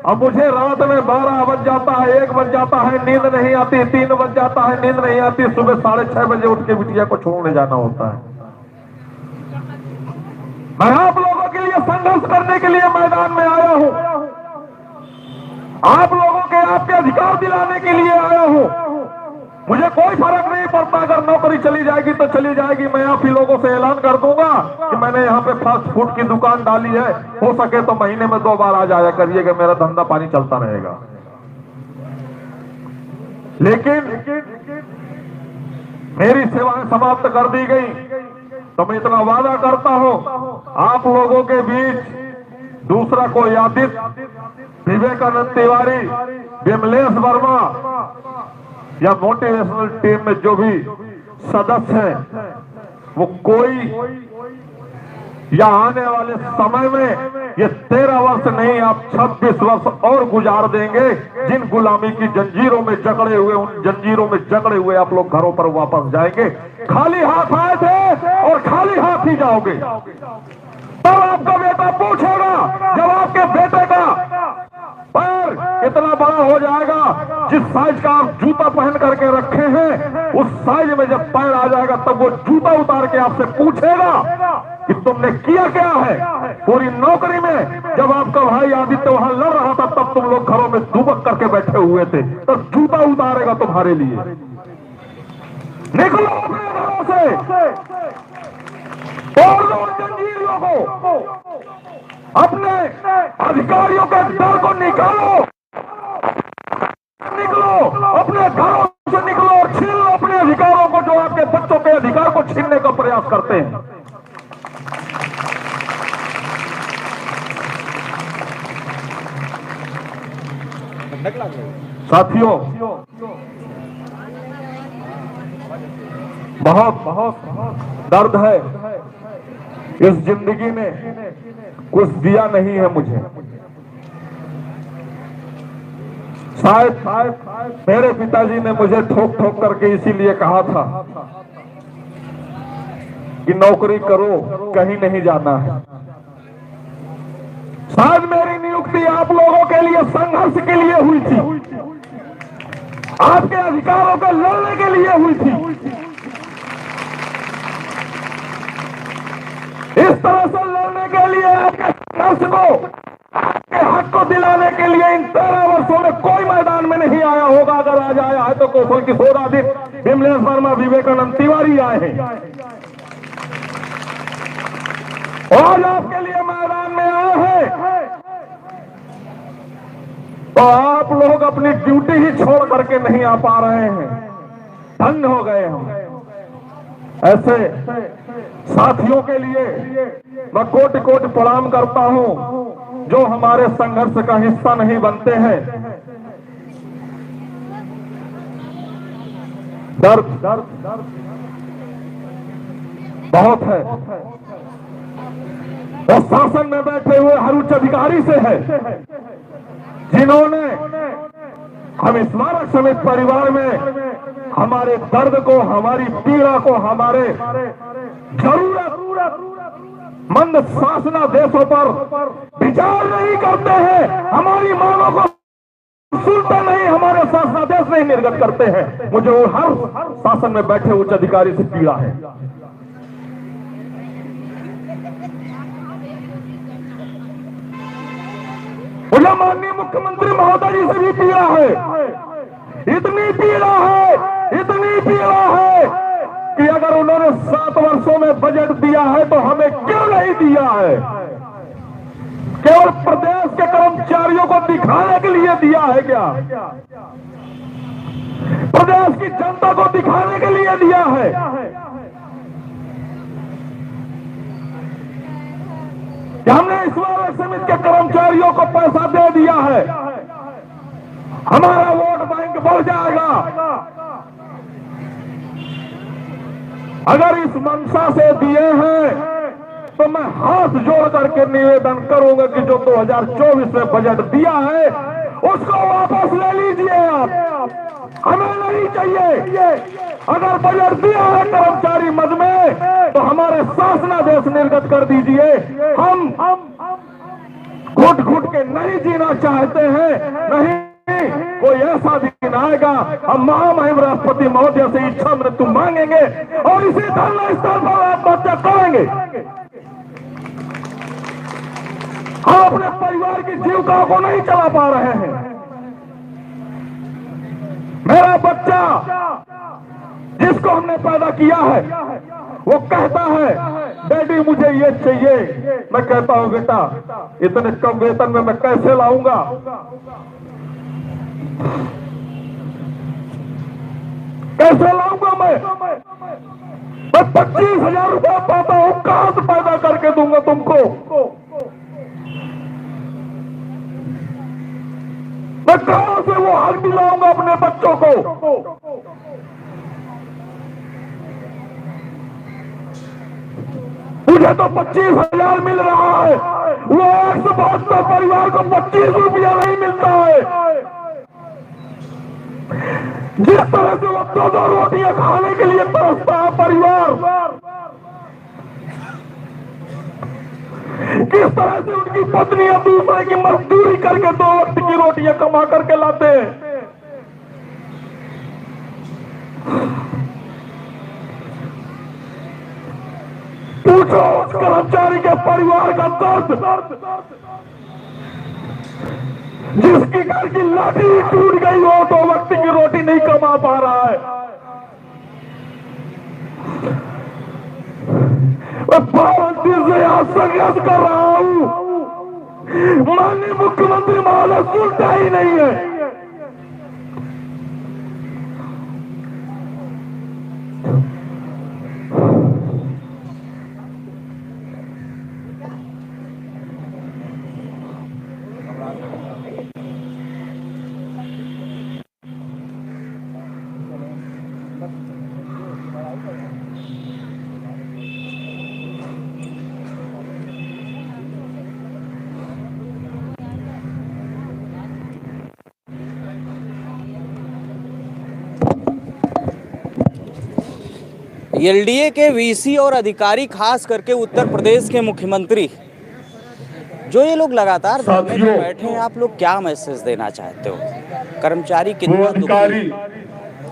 अब मुझे रात में 12 बज जाता है, 1 बज जाता है, नींद नहीं आती, 3 बज जाता है, नींद नहीं आती, सुबह 6:30 बजे उठ के बिटिया को छोड़ने जाना होता है। मैं आप लोगों के लिए संघर्ष करने के लिए मैदान में आया हूं, आप लोगों के आपके अधिकार दिलाने के लिए आया हूं। मुझे कोई फर्क नहीं पड़ता, अगर नौकरी चली जाएगी तो चली जाएगी। मैं आप ही लोगों से ऐलान कर दूंगा कि मैंने यहाँ पे फास्ट फूड की दुकान डाली है, हो सके तो महीने में 2 बार आ जाया करिएगा, मेरा धंधा पानी चलता रहेगा। लेकिन मेरी सेवाएं समाप्त कर दी गई तो मैं इतना वादा करता हूं, आप लोगों के बीच दूसरा कोई आदित्य, विवेकानंद तिवारी, विमलेश वर्मा या मोटिवेशनल टीम में जो भी सदस्य हैं, वो कोई या आने वाले समय में ये 13 वर्ष नहीं, आप 26 वर्ष और गुजार देंगे। जिन गुलामी की जंजीरों में जकड़े हुए, उन जंजीरों में जकड़े हुए आप लोग घरों पर वापस जाएंगे। खाली हाथ आए थे और खाली हाथ ही जाओगे। तब आपका बेटा पूछेगा, जब आपके बेटे का पैर इतना बड़ा हो जाएगा, जिस साइज का आप जूता पहन करके रखे हैं, उस साइज में जब पैर आ जाएगा तब वो जूता उतार के आपसे पूछेगा कि तुमने किया क्या है। पूरी नौकरी में जब आपका भाई आदित्य वहां लड़ रहा था, तब तुम लोग घरों में दुबक करके बैठे हुए थे, तब जूता उतारेगा तुम्हारे लिए। निकलो अपने घरों से और दो जंजीरों को, अपने अधिकारियों के डर को निकालो, निकलो अपने घरों से, निकलो और छीन लो अपने अधिकारों को जो आपके बच्चों के प्रयास करते हैं। साथियों, बहुत दर्द है। इस जिंदगी में कुछ दिया नहीं है मुझे। शायद मेरे पिताजी ने मुझे ठोक ठोक करके इसीलिए कहा था कि नौकरी करो, कहीं नहीं जाना है। शायद मेरी नियुक्ति आप लोगों के लिए संघर्ष के लिए हुई थी, आपके अधिकारों को लड़ने के लिए हुई थी। इस तरह से लड़ने के लिए, आपके संघर्ष को, आपके हक को दिलाने के लिए इन 13 वर्षों में कोई मैदान में नहीं आया होगा। अगर आज आया है तो कौशल किशोर आदित्य, विमलेश वर्मा, विवेकानंद तिवारी आए हैं। आज आपके लिए मैदान में आए हैं तो आप लोग अपनी ड्यूटी ही छोड़ करके नहीं आ पा रहे हैं। धन्य हो गए हम। ऐसे साथियों के लिए मैं कोटि कोटि प्रणाम करता हूं जो हमारे संघर्ष का हिस्सा नहीं बनते हैं। दर्द बहुत है। और शासन में बैठे हुए हर उच्च अधिकारी से है जिन्होंने हम स्मारक समित परिवार में हमारे दर्द को, हमारी पीड़ा को, हमारे जरूरतमंद शासनादेशों पर विचार नहीं करते हैं, हमारी मांगों को सुनते नहीं, हमारे शासनादेश नहीं निर्गत करते हैं। मुझे हर शासन में बैठे उच्च अधिकारी से पीड़ा है। मुझे माननीय मुख्यमंत्री महोदय जी से भी पीड़ा है। इतनी पीड़ा है कि अगर उन्होंने 7 वर्षों में बजट दिया है तो हमें क्यों नहीं दिया है? केवल प्रदेश के कर्मचारियों को दिखाने के लिए दिया है क्या? प्रदेश की जनता को दिखाने के लिए दिया है? हमने स्मारक समिति के कर्मचारियों को पैसा दे दिया है, हमारा वोट बैंक बढ़ जाएगा। अगर इस मंशा से दिए हैं तो मैं हाथ जोड़ करके निवेदन करूंगा कि जो 2024 में बजट दिया है उसको वापस ले लीजिए आप, हमें नहीं चाहिए। अगर बजट दिया है कर्मचारी मद में तो हमारे शासनादेश निर्गत कर दीजिए। हम घुट घुट के नहीं जीना चाहते हैं। नहीं, कोई ऐसा दिन आएगा हम महामहिम राष्ट्रपति महोदय से इच्छा मृत्यु मांगेंगे और इसी धरना स्थल पर आत्महत्या करेंगे। हम अपने परिवार की जीविका को नहीं चला पा रहे हैं। मेरा बच्चा जिसको हमने पैदा किया है वो कहता है डैडी मुझे ये चाहिए। मैं कहता हूं बेटा इतने कम वेतन में मैं कैसे लाऊंगा? कैसे लाऊंगा मैं 25,000 रुपया पाता हूं, कहां से पैदा करके दूंगा तुमको? मैं कहां से वो हक दिलाऊंगा अपने बच्चों को? मुझे तो 25,000 मिल रहा है, वो 172 परिवार को 25 रुपया नहीं मिलता है। जिस तरह से वो 2 रोटियां खाने के लिए तरसता है परिवार, किस तरह से उनकी पत्नियां दूसरे की मजदूरी करके 2 वक्त की रोटियां कमा करके लाते हैं। पूछो उस कर्मचारी के परिवार का दर्द, जिसकी घर की लाठी टूट गई हो तो वक्त की रोटी नहीं कमा पा रहा है। मैं 12 दिन से यहां संघर्ष कर रहा हूं, माननीय मुख्यमंत्री महोदय सुनता ही नहीं है। एलडीए के वीसी और अधिकारी, खास करके उत्तर प्रदेश के मुख्यमंत्री, जो ये लोग लगातार धरने पे बैठे हैं, आप लोग क्या मैसेज देना चाहते हो? कर्मचारी कितना दुखी,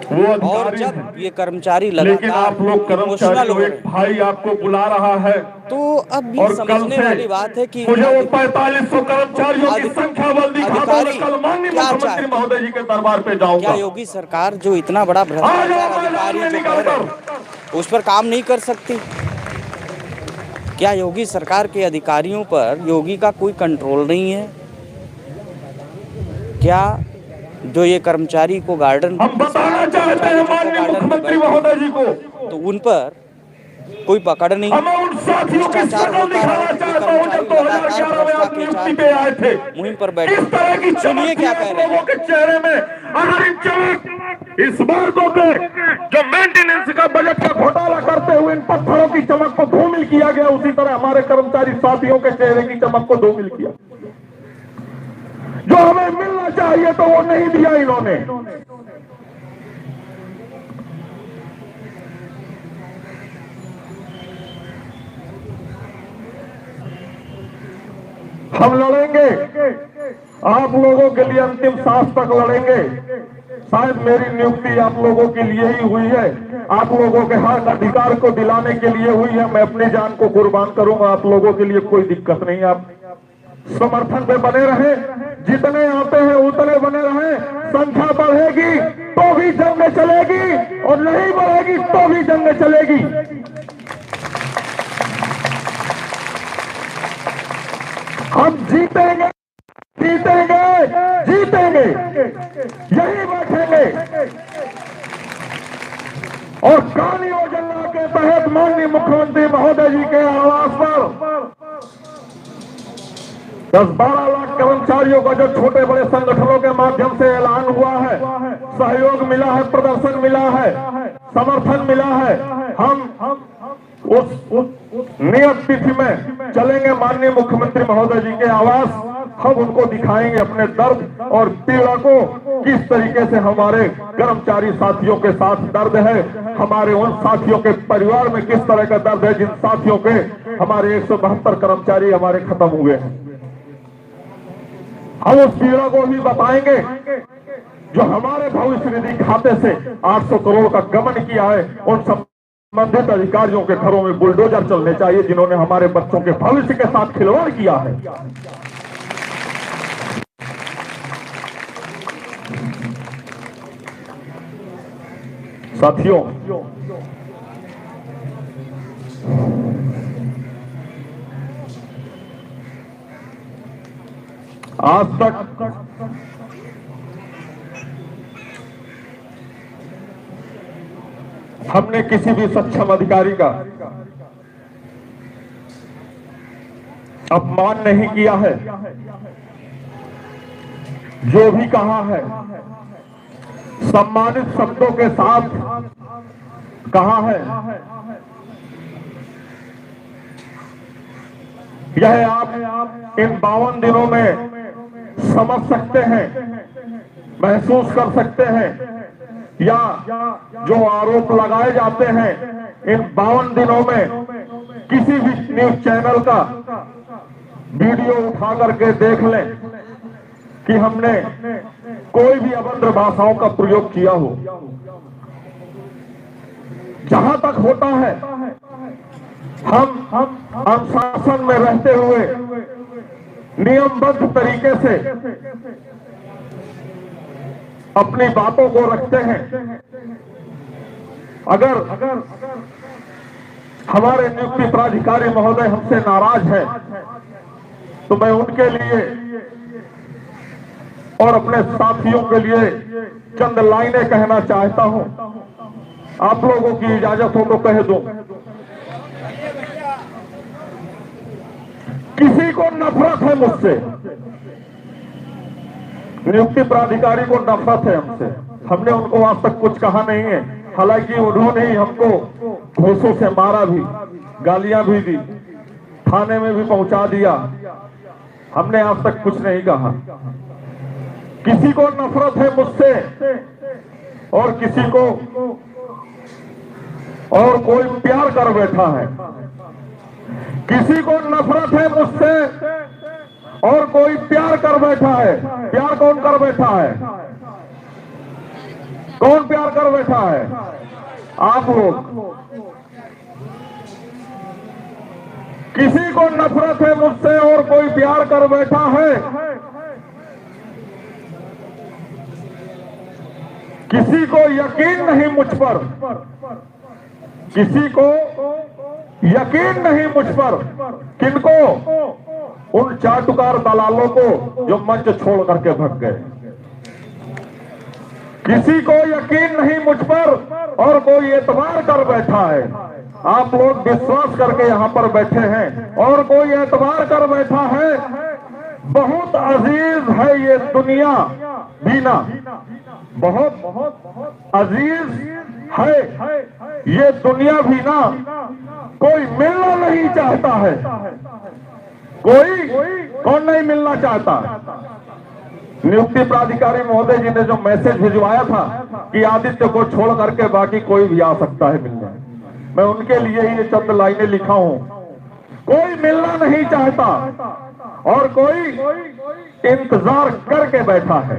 और जब ये कर्मचारी लेकिन आप लोग कर्मचारी हो, एक भाई आपको बुला रहा है, तो अब ये समझने वाली बात है कि मुझे वो 4500 कर्मचारियों की संख्या बल दिखा दो, मैं कल माननीय मुख्यमंत्री महोदय जी के दरबार पे जाऊंगा। क्या योगी सरकार जो इतना बड़ा भ्रष्टाचार अधिकारी जो कह रहे हैं, उस पर काम नहीं कर सकती? क्या योगी सरकार के अधिकारियों पर योगी का कोई कंट्रोल नहीं है? क्या जो ये कर्मचारी को गार्डन, हम बताना चाहते हैं माननीय मुख्यमंत्री महोदय जी को, तो उन पर कोई पकड़ नहीं, भ्रष्टाचार होता रहा, कर्मचारी लगातार भ्रष्टाचार पे आए थे, मुहिम पर बैठे। सुनिए क्या कह रहे हैं। के चेहरे में अगर चमक इस बार को जो मेंटेनेंस का बजट का घोटाला करते हुए इन पत्थरों की चमक को धूमिल किया गया, उसी तरह हमारे कर्मचारी साथियों के चेहरे की चमक को धूमिल किया। जो हमें मिलना चाहिए तो वो नहीं दिया इन्होंने। हम लड़ेंगे, आप लोगों के लिए अंतिम सांस तक लड़ेंगे। शायद मेरी नियुक्ति आप लोगों के लिए ही हुई है, आप लोगों के हक अधिकार को दिलाने के लिए हुई है। मैं अपनी जान को कुर्बान करूंगा आप लोगों के लिए, कोई दिक्कत नहीं। आप समर्थन पे बने रहे, जितने आते हैं उतने बने रहे। संख्या बढ़ेगी तो भी जंग चलेगी, और नहीं बढ़ेगी तो भी जंग चलेगी। हम जीतेंगे, जीतेंगे, जीतेंगे, यही बैठेंगे। और कान योजना के तहत माननीय मुख्यमंत्री महोदय जी के आवास पर 10-12 लाख कर्मचारियों का जो छोटे बड़े संगठनों के माध्यम से ऐलान हुआ है, सहयोग मिला है, प्रदर्शन मिला है, समर्थन मिला है, हम उस नियत तिथि में चलेंगे माननीय मुख्यमंत्री महोदय जी के आवास। हम उनको दिखाएंगे अपने दर्द और पीड़ा को, किस तरीके से हमारे कर्मचारी साथियों के साथ दर्द है, हमारे उन साथियों के परिवार में किस तरह का दर्द है जिन साथियों के हमारे 172 कर्मचारी हमारे खत्म हुए हैं। हम उस पीड़ा को भी बताएंगे जो हमारे भविष्य निधि खाते से 800 करोड़ का गमन किया है। उन संबंधित अधिकारियों के घरों में बुलडोजर चलने चाहिए जिन्होंने हमारे बच्चों के भविष्य के साथ खिलवाड़ किया है। साथियों, आज तक हमने किसी भी सक्षम अधिकारी का अपमान नहीं किया है। जो भी कहा है सम्मानित शब्दों के साथ कहा है। यह आप इन 52 दिनों में समझ सकते हैं, महसूस कर सकते हैं, या जो आरोप लगाए जाते हैं इन 52 दिनों में किसी भी न्यूज चैनल का वीडियो उठा करके देख लें कि हमने कोई भी अभद्र भाषाओं का प्रयोग किया हो। जहां तक होता है हम अनुशासन में रहते हुए नियमबद्ध तरीके से अपनी बातों को रखते हैं। अगर हमारे नियुक्ति प्राधिकारी महोदय हमसे नाराज है तो मैं उनके लिए और अपने साथियों के लिए चंद लाइनें कहना चाहता हूं। आप लोगों की इजाजत हो तो कह दूं। किसी को नफरत है मुझसे, नियुक्ति प्राधिकारी को नफरत है हमसे। हमने उनको आज तक कुछ कहा नहीं है, हालांकि उन्होंने ही हमको घूसों से मारा भी, गालियां भी दी, थाने में भी पहुंचा दिया। हमने आज तक कुछ नहीं कहा। किसी को नफरत है मुझसे और किसी को और कोई प्यार कर बैठा है, किसी को नफरत है मुझसे और कोई प्यार कर बैठा है। प्यार कौन कर बैठा है? कौन प्यार कर बैठा है? आप लोग। किसी को नफरत है मुझसे और कोई प्यार कर बैठा है। किसी को यकीन नहीं मुझ पर, किसी को यकीन नहीं मुझ पर। किनको? उन चाटुकार दलालों को जो मंच छोड़ करके भग गए। किसी को यकीन नहीं मुझ पर और कोई एतबार कर बैठा है। आप लोग विश्वास करके यहां पर बैठे हैं और कोई एतबार कर बैठा है। बहुत अजीज है ये दुनिया बीना, बहुत अजीज है ये दुनिया भी ना। कोई मिलना नहीं चाहता है। कोई कौन नहीं मिलना चाहता? नियुक्ति प्राधिकारी महोदय जी ने जो मैसेज भिजवाया था कि आदित्य को छोड़ करके बाकी कोई भी आ सकता है मिलने, मैं उनके लिए ही ये चंद लाइनें लिखा हूं। कोई मिलना नहीं चाहता और कोई इंतजार करके बैठा है।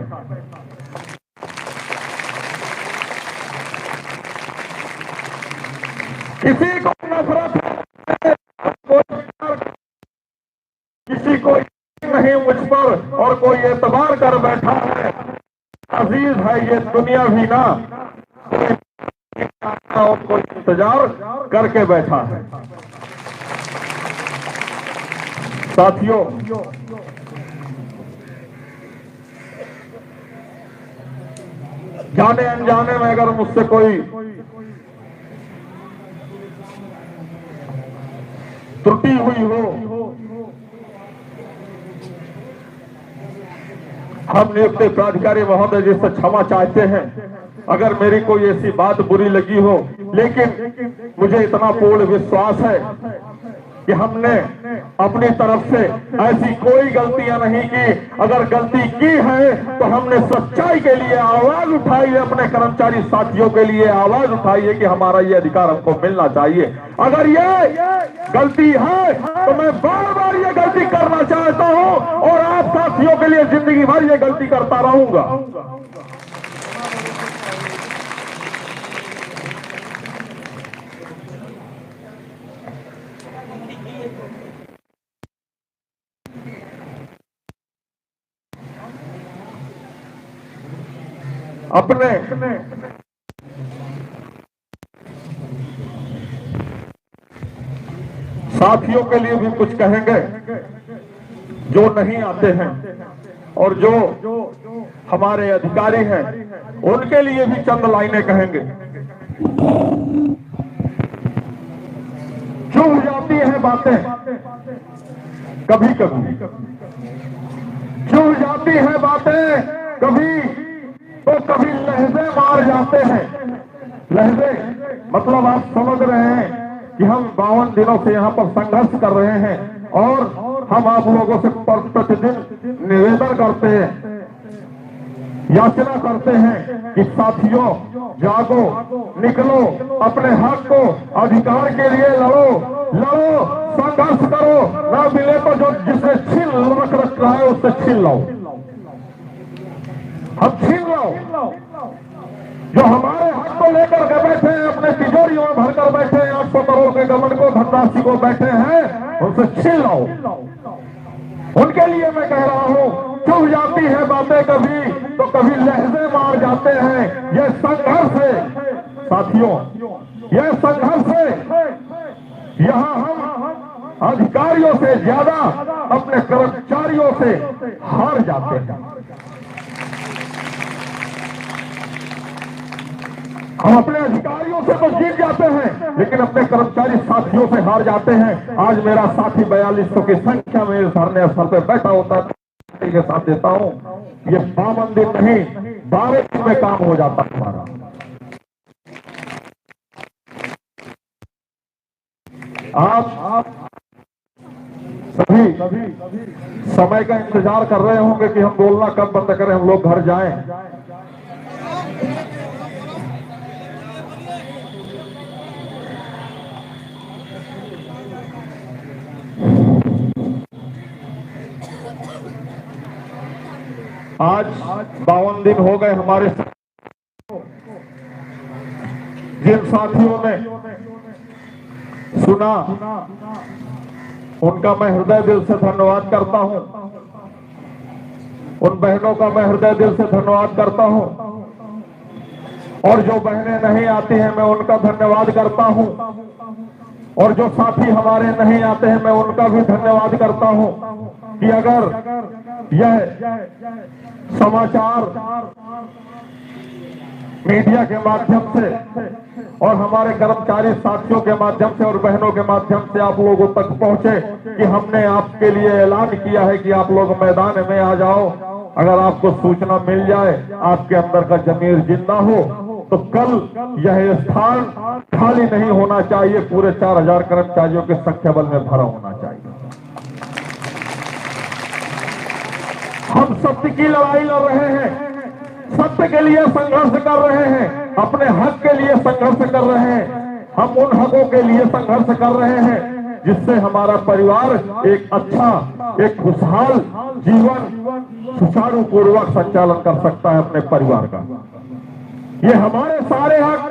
किसी को नफरत है, किसी को नहीं मुझ पर और कोई एतबार कर बैठा है। अजीज है ये दुनिया भी ना, और कोई इंतजार करके बैठा है। साथियों, जाने अनजाने में अगर मुझसे कोई त्रुटि हुई हो, हम नियुक्त प्राधिकारी महोदय जी से क्षमा चाहते हैं अगर मेरी कोई ऐसी बात बुरी लगी हो। लेकिन मुझे इतना पूर्ण विश्वास है कि हमने अपनी तरफ से ऐसी कोई गलतियां नहीं की। अगर गलती की है तो हमने सच्चाई के लिए आवाज उठाई है, अपने कर्मचारी साथियों के लिए आवाज उठाई है कि हमारा ये अधिकार हमको मिलना चाहिए। अगर ये गलती है तो मैं बार बार ये गलती करना चाहता हूं और आप साथियों के लिए जिंदगी भर ये गलती करता रहूंगा। अपने साथियों के लिए भी कुछ कहेंगे जो नहीं आते हैं और जो हमारे अधिकारी हैं उनके लिए भी चंद लाइनें कहेंगे। चुभ जाती हैं बातें कभी कभी, चुभ जाती हैं बातें कभी, तो कभी लहजे मार जाते हैं। लहजे मतलब आप समझ रहे हैं कि हम 52 दिनों से यहाँ पर संघर्ष कर रहे हैं और हम आप लोगों से प्रतिदिन निवेदन करते हैं, याचना करते हैं कि साथियों जागो, निकलो, अपने हक को, अधिकार के लिए लड़ो, लड़ो, संघर्ष करो। ना मिले तो जो जिसे छीन रखा है उससे छीन लो, हम छीन लो। जो हमारे हक को लेकर के बैठे हैं, अपने तिजोरियों में भरकर बैठे हैं, 800 करोड़ के गबन को, धनराशि को बैठे हैं, उनसे छीन लो। उनके लिए मैं कह रहा हूं, चुभ जाती है बातें कभी, तो कभी लहजे मार जाते हैं। यह संघर्ष है साथियों, यह संघर्ष है। यहां हम अधिकारियों से ज्यादा अपने कर्मचारियों से हार जाते हैं। हम अपने अधिकारियों से तो जीत जाते हैं लेकिन अपने कर्मचारी साथियों से हार जाते हैं। आज मेरा साथी 4200 की संख्या में धरने स्थल पर बैठा होता है, के साथ देता हूं, ये 52 दिन नहीं 12 दिन में काम हो जाता हमारा। आप सभी समय का इंतजार कर रहे होंगे कि हम बोलना कब बंद करें, हम लोग घर जाएं। आज 52 दिन हो गए हमारे, जिन साथियों ने सुना उनका मैं हृदय दिल से धन्यवाद करता हूं। उन बहनों का मैं हृदय दिल से धन्यवाद करता हूं, और जो बहनें नहीं आती हैं मैं उनका धन्यवाद करता हूं, और जो साथी हमारे नहीं आते हैं मैं उनका भी धन्यवाद करता हूं कि अगर यह समाचार मीडिया के माध्यम से और हमारे कर्मचारी साथियों के माध्यम से और बहनों के माध्यम से आप लोगों तक पहुंचे कि हमने आपके लिए ऐलान किया है कि आप लोग मैदान में आ जाओ, अगर आपको सूचना मिल जाए, आपके अंदर का जमीर जिंदा हो, तो कल यह स्थान खाली नहीं होना चाहिए, पूरे 4000 कर्मचारियों के संख्या बल में भरा होना चाहिए। हम सत्य की लड़ाई लड़ रहे हैं, सत्य के लिए संघर्ष कर रहे हैं, अपने हक के लिए संघर्ष कर रहे हैं। हम उन हकों के लिए संघर्ष कर रहे हैं जिससे हमारा परिवार एक अच्छा, एक खुशहाल जीवन सुचारू पूर्वक संचालन कर सकता है अपने परिवार का। ये हमारे सारे हक,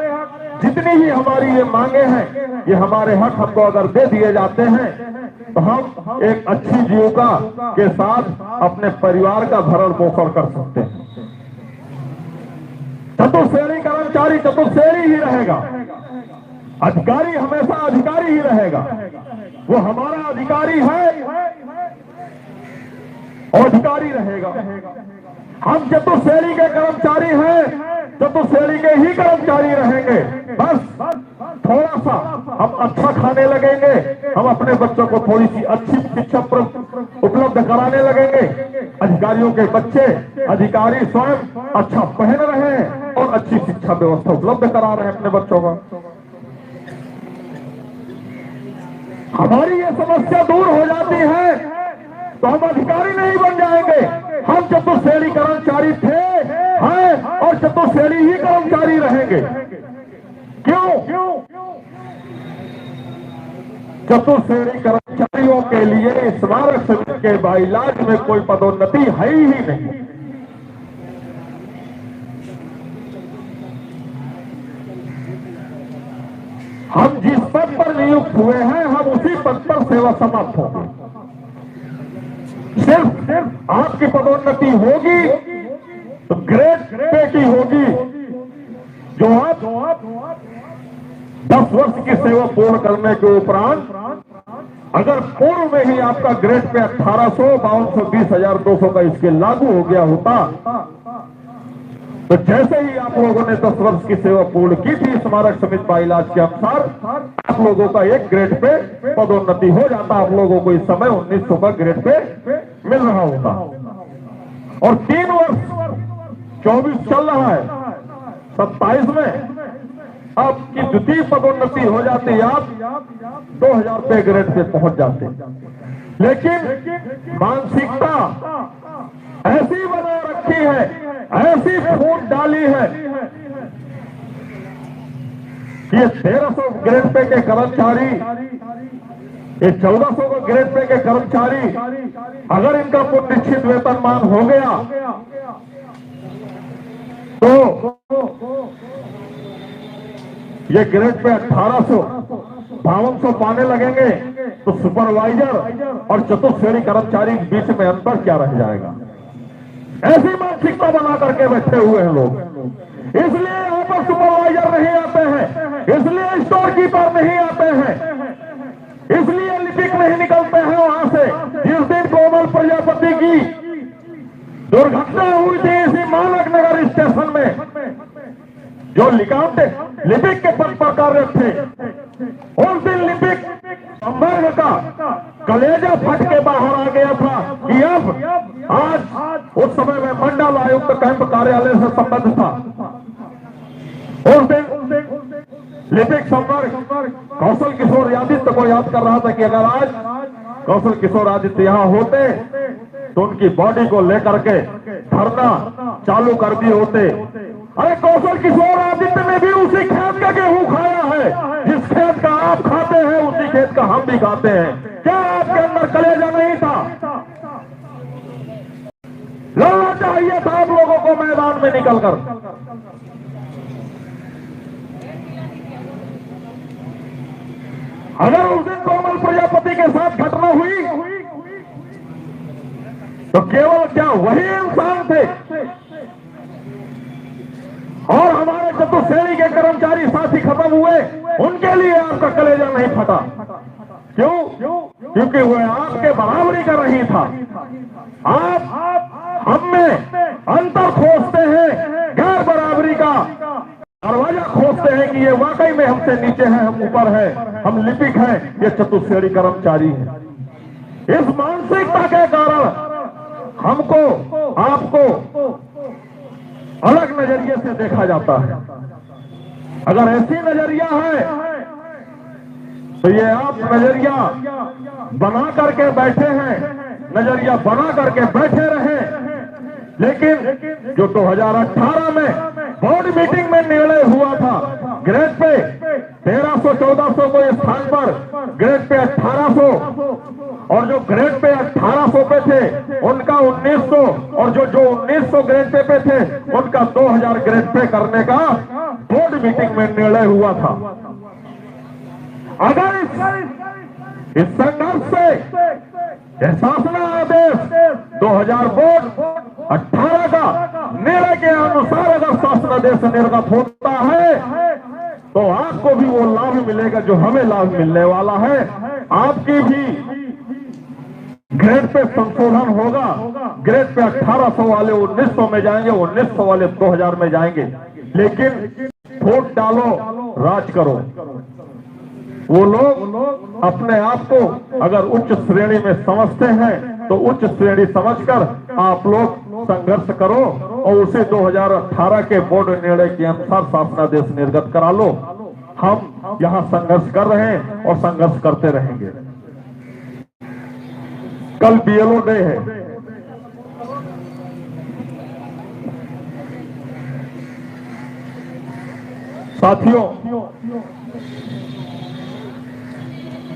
जितनी भी हमारी ये मांगे हैं, ये हमारे हक हमको अगर दे दिए जाते हैं तो हम एक अच्छी जीविका के साथ अपने परिवार का भरण पोषण कर सकते हैं। चतुर्श्रेणी कर्मचारी चतुर्श्रेणी ही रहेगा, अधिकारी हमेशा अधिकारी ही रहेगा, वो हमारा अधिकारी है और अधिकारी रहेगा। हम चतुर्श्रेणी के कर्मचारी हैं, चतुर्श्रेणी के ही कर्मचारी रहेंगे। बस थोड़ा सा हम अच्छा खाने लगेंगे, हम अपने बच्चों को थोड़ी सी अच्छी शिक्षा उपलब्ध कराने लगेंगे। अधिकारियों के बच्चे, अधिकारी स्वयं अच्छा पहन रहे हैं और अच्छी शिक्षा व्यवस्था उपलब्ध करा रहे हैं अपने बच्चों को। हमारी ये समस्या दूर हो जाती है तो हम अधिकारी नहीं बन जाएंगे। हम चतुर्श्रेणी कर्मचारी थे, हैं और चतुर्श्रेणी ही कर्मचारी रहेंगे। क्यों? चतुर्श्रेणी कर्मचारियों के लिए स्मारक समिति के बाइलाज में कोई पदोन्नति है ही नहीं। हम जिस पद पर नियुक्त हुए हैं हम उसी पद पर सेवा समाप्त होगी। सिर्फ आपकी पदोन्नति होगी तो ग्रेड पे की होगी, जो आप 10 वर्ष की सेवा पूर्ण करने के उपरांत अगर पूर्व में ही आपका ग्रेड पे 1800, 5200, 20,200 का स्केल लागू हो गया होता तो जैसे ही आप लोगों ने 10 वर्ष की सेवा पूर्ण की थी स्मारक समिति बाइलाज के अनुसार आप लोगों का एक ग्रेड पे पदोन्नति हो जाता। आप लोगों को इस समय 1900 का ग्रेड पे मिल रहा होता और 3 वर्ष 24 चल रहा है, 27 में आपकी द्वितीय पदोन्नति हो जाती, आप 2000 रुपये ग्रेड पे पहुंच जाते। लेकिन मानसिकता ऐसी बना रखी है, ऐसी फूट डाली है कि ये 1300 ग्रेड पे के कर्मचारी, ये 1400 का ग्रेड पे के कर्मचारी अगर इनका कुछ निश्चित वेतनमान हो गया तो ये ग्रेड पे 1800, 5200 पाने लगेंगे तो सुपरवाइजर और चतुर्श्रेणी कर्मचारी के बीच में अंतर क्या रह जाएगा। ऐसी मानसिकता बना करके बैठे हुए हैं लोग। इसलिए यहाँ पर सुपरवाइजर नहीं आते हैं, इसलिए स्टोर कीपर नहीं आते हैं, इसलिए लिपिक नहीं निकलते हैं वहां से। जिस दिन कोमल प्रजापति की दुर्घटना हुई थी इसी मानक नगर स्टेशन में, जो लिपिक के पद पर कार्यरत थे, उस दिन लिपिक संवर्ग का कलेजा फट के बाहर आ गया था कि अब आज उस समय में मंडल आयुक्त कैंप कार्यालय से संबंध था। उस दिन लिपिक संवर्ग कौशल किशोर आदित्य को याद कर रहा था कि अगर आज कौशल किशोर आदित्य यहाँ होते तो उनकी बॉडी को लेकर के धरना चालू कर दिए होते। अरे कौशल किशोर आदित्य ने भी उसी खेत का गेहूं खाया है, जिस खेत का आप खाते हैं उसी खेत का हम भी खाते हैं। क्या आपके अंदर कलेजा नहीं था? लड़ना चाहिए मैदान में निकलकर। अगर उस दिन कोमल प्रजापति के साथ घटना हुई तो केवल क्या वही इंसान थे और हमारे चतुश्रेणी के कर्मचारी साथी खत्म हुए, उनके लिए आपका कलेजा नहीं फटा? क्यों? क्योंकि वह आपके बराबरी कर रही था। आप हम में अंतर खोजते हैं, गैर बराबरी का दरवाजा खोजते हैं कि ये वाकई में हमसे नीचे है, हम ऊपर है, हम लिपिक हैं, ये चतुश्रेणी कर्मचारी हैं। इस मानसिकता के कारण हमको आपको अलग नजरिए से देखा जाता है। अगर ऐसी नजरिया है तो ये आप नजरिया बना करके बैठे हैं, नजरिया बना करके बैठे रहे। लेकिन जो 2018 में बोर्ड मीटिंग में निर्णय हुआ था, ग्रेड पे 1300-1400 को स्थान पर ग्रेड पे 1800, और जो ग्रेड पे 1800 पे थे उनका 1900, और जो 1900 ग्रेड पे थे उनका 2000 ग्रेड पे करने का बोर्ड मीटिंग में निर्णय हुआ था। अगर इस संघर्ष से शासना आदेश 2000 बोर्ड 18 का निर्णय के अनुसार अगर शासनादेश निर्गत होता है तो आपको भी वो लाभ मिलेगा जो हमें लाभ मिलने वाला है। आपकी भी ग्रेड पे संशोधन होगा, ग्रेड पे 1800 वाले 1900 में जाएंगे, 1900 वाले 2000 में जाएंगे। लेकिन वोट डालो, राज करो। वो लोग अपने आप को अगर उच्च श्रेणी में समझते हैं तो उच्च श्रेणी समझकर आप लोग संघर्ष करो और उसे 2018 के बोर्ड निर्णय के अनुसार शासनादेश निर्गत करा लो। हम यहाँ संघर्ष कर रहे हैं और संघर्ष करते रहेंगे। कल बीएलओ डे है। साथियों,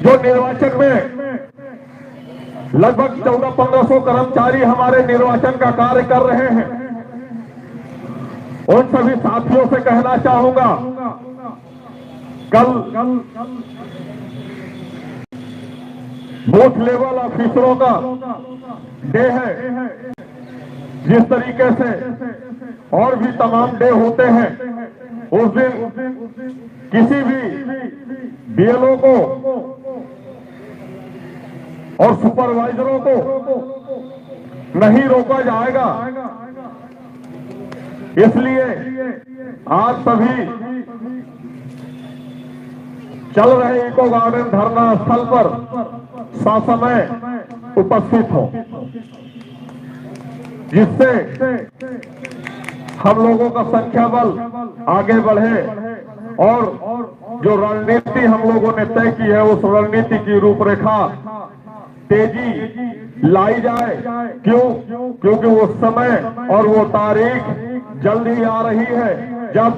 जो निर्वाचन में लगभग 1400-1500 कर्मचारी हमारे निर्वाचन का कार्य कर रहे हैं, उन सभी साथियों से कहना चाहूंगा, कल बूथ लेवल ऑफिसरों का डे है। जिस तरीके से और भी तमाम डे होते हैं, उस दिन किसी भी बीएलओ को और सुपरवाइजरों को नहीं रोका जाएगा। इसलिए आज सभी चल रहे इको गार्डन धरना स्थल पर ससमय उपस्थित हो, जिससे हम लोगों का संख्या बल आगे बढ़े और जो रणनीति हम लोगों ने तय की है उस रणनीति की रूपरेखा तेजी लाई जाए। क्यों? क्योंकि वो समय और वो तारीख जल्दी आ रही है जब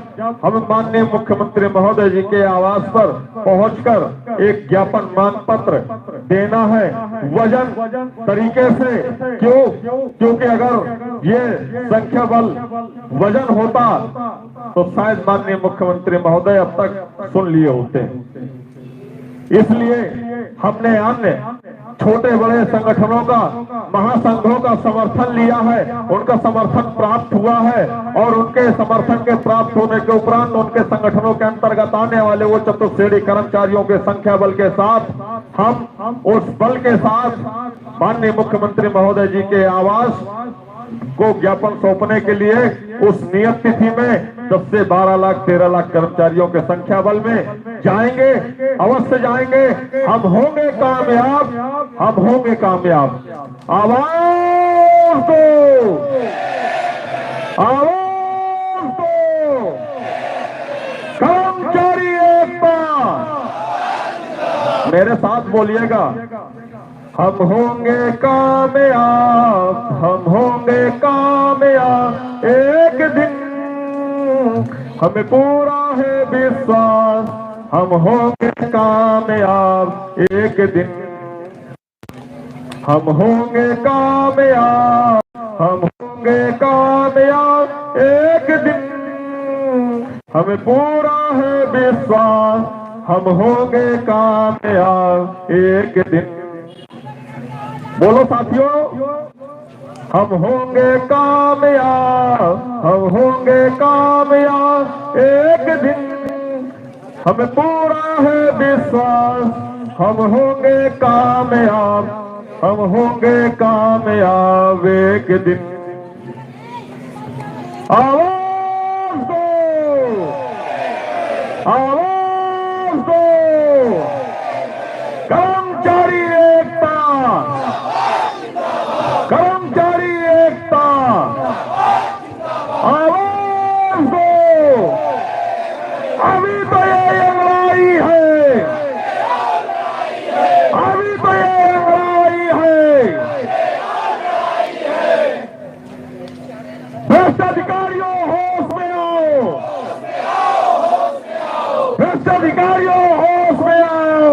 हम माननीय मुख्यमंत्री महोदय जी के आवास पर पहुंचकर एक ज्ञापन मान पत्र देना है वजन तरीके से। क्यों? क्योंकि अगर ये संख्या बल वजन होता तो शायद माननीय मुख्यमंत्री महोदय अब तक सुन लिए होते। इसलिए हमने अन्य छोटे बड़े संगठनों का, महासंघों का समर्थन लिया है, उनका समर्थन प्राप्त हुआ है और उनके समर्थन के प्राप्त होने के उपरांत उनके संगठनों के अंतर्गत आने वाले वो चतुश्रेणी कर्मचारियों के संख्या बल के साथ हम उस बल के साथ माननीय मुख्यमंत्री महोदय जी के आवास को ज्ञापन सौंपने के लिए उस नियत तिथि में 10 से 12 लाख 13 लाख कर्मचारियों के संख्या बल में जाएंगे, अवश्य जाएंगे। हम होंगे कामयाब, हम होंगे कामयाब। आवाज दो, आवाज दो, कर्मचारी एकता। मेरे साथ बोलिएगा, हम होंगे कामयाब, हम होंगे कामयाब। एक दिन हमें पूरा है विश्वास, हम होंगे कामयाब। एक दिन हम होंगे कामयाब, हम होंगे कामयाब। हमें पूरा है विश्वास हम होंगे कामयाब एक दिन। बोलो साथियों, हम होंगे कामयाब, हम होंगे कामयाब एक दिन। हमें पूरा है विश्वास हम होंगे कामयाब, हम होंगे कामयाब एक दिन। आवाज दो, आवाज दो, कर्मचारी एकता, कर्मचारी एकता, आवाज दो। अभी तो ये लड़ाई है, अभी तो ये लड़ाई है। भ्रष्ट अधिकारियों होश में आओ, भ्रष्ट अधिकारियों होश में आओ।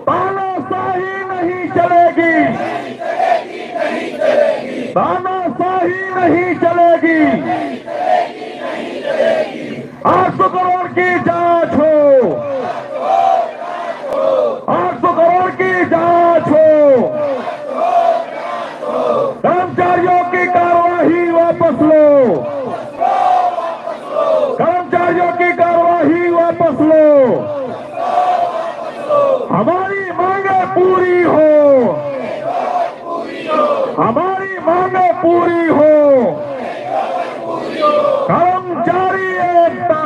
तानाशाही नहीं चलेगी, तानाशाही नहीं चलेगी। 800 करोड़ की जांच हो, 800 करोड़ की जांच हो। कर्मचारियों की कार्यवाही वापस लो, कर्मचारियों की कार्यवाही वापस लो। हमारी मांगे पूरी हो, हमारी मांगे पूरी हो। कर्मचारी एकता,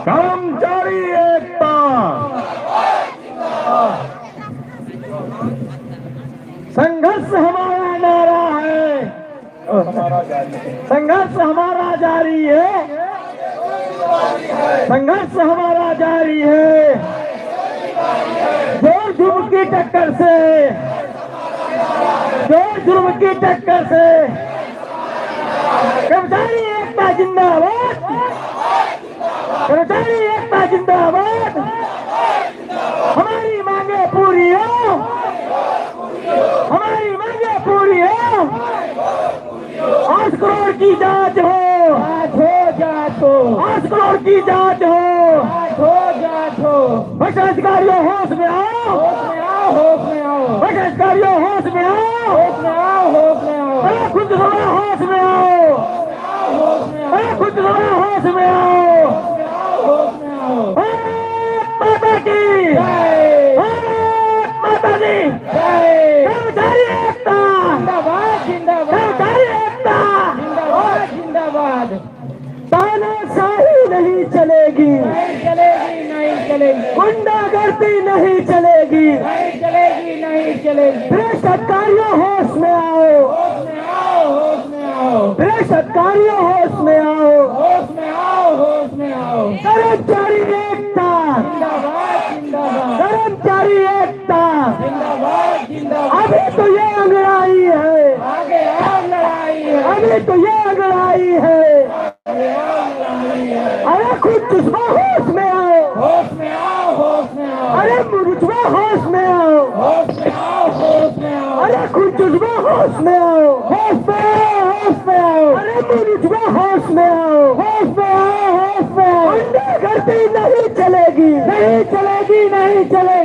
कर्मचारी एकता। संघर्ष हमारा नारा है, संघर्ष हमारा जारी है, संघर्ष हमारा जारी है। जोर जुर्म की टक्कर से, जोर जुर्म की टक्कर से कर्मचारी एकता जिंदाबाद, कर्मचारी एकता जिंदाबाद। हमारी मांगे पूरी हो, हमारी मांगे पूरी हो। 8 करोड़ की जांच हो, जांच हो, जांच हो। 8 करोड़ की जांच हो, जांच हो, जांच हो। भ्रष्ट अधिकारियों होश में आओ, होश में आओ, होश में आओ। भ्रष्ट अधिकारियों होश में आओ, होश में आओ, होश में आओ। अरे खुद थोड़ा होश में आओ, होश में आओ। अरे खुद थोड़ा होश में आओ, होश में आओ। भारत माता की जय, भारत माता की जय। कर्मचारी एकता जिंदाबाद, जिंदाबाद। कर्मचारी एकता जिंदाबाद, जिंदाबाद। तानाशाही नहीं चलेगी, नहीं चलेगी, नहीं चलेगी। गुंडागर्दी नहीं चलेगी, नहीं चलेगी, नहीं चलेगी। भ्रष्ट अधिकारियों होश में आओ, होश में आओ, होश में आओ। भ्रष्ट अधिकारियों होश में आओ, होश में आओ, होश में आओ। कर्मचारी एकता जिंदाबाद, जिंदाबाद। कर्मचारी एकता जिंदाबाद, जिंदाबाद। अभी तो ये लड़ाई है, आगे और लड़ाई है। अभी तो ये लड़ाई है, अरे खुद जुज्बा होश में आओ, होश में आओ, होश में आओ। अरे मुरुजवा होश में आओ, होश में आओ, होश में आओ। अरे खुद जुज्बा होश में आओ, होश में आओ, होश में आओ। अरे मुरुजवा होश में आओ, होश में आओ, होश में आओ। गुंडागर्दी नहीं चलेगी, नहीं चलेगी, नहीं चलेगी।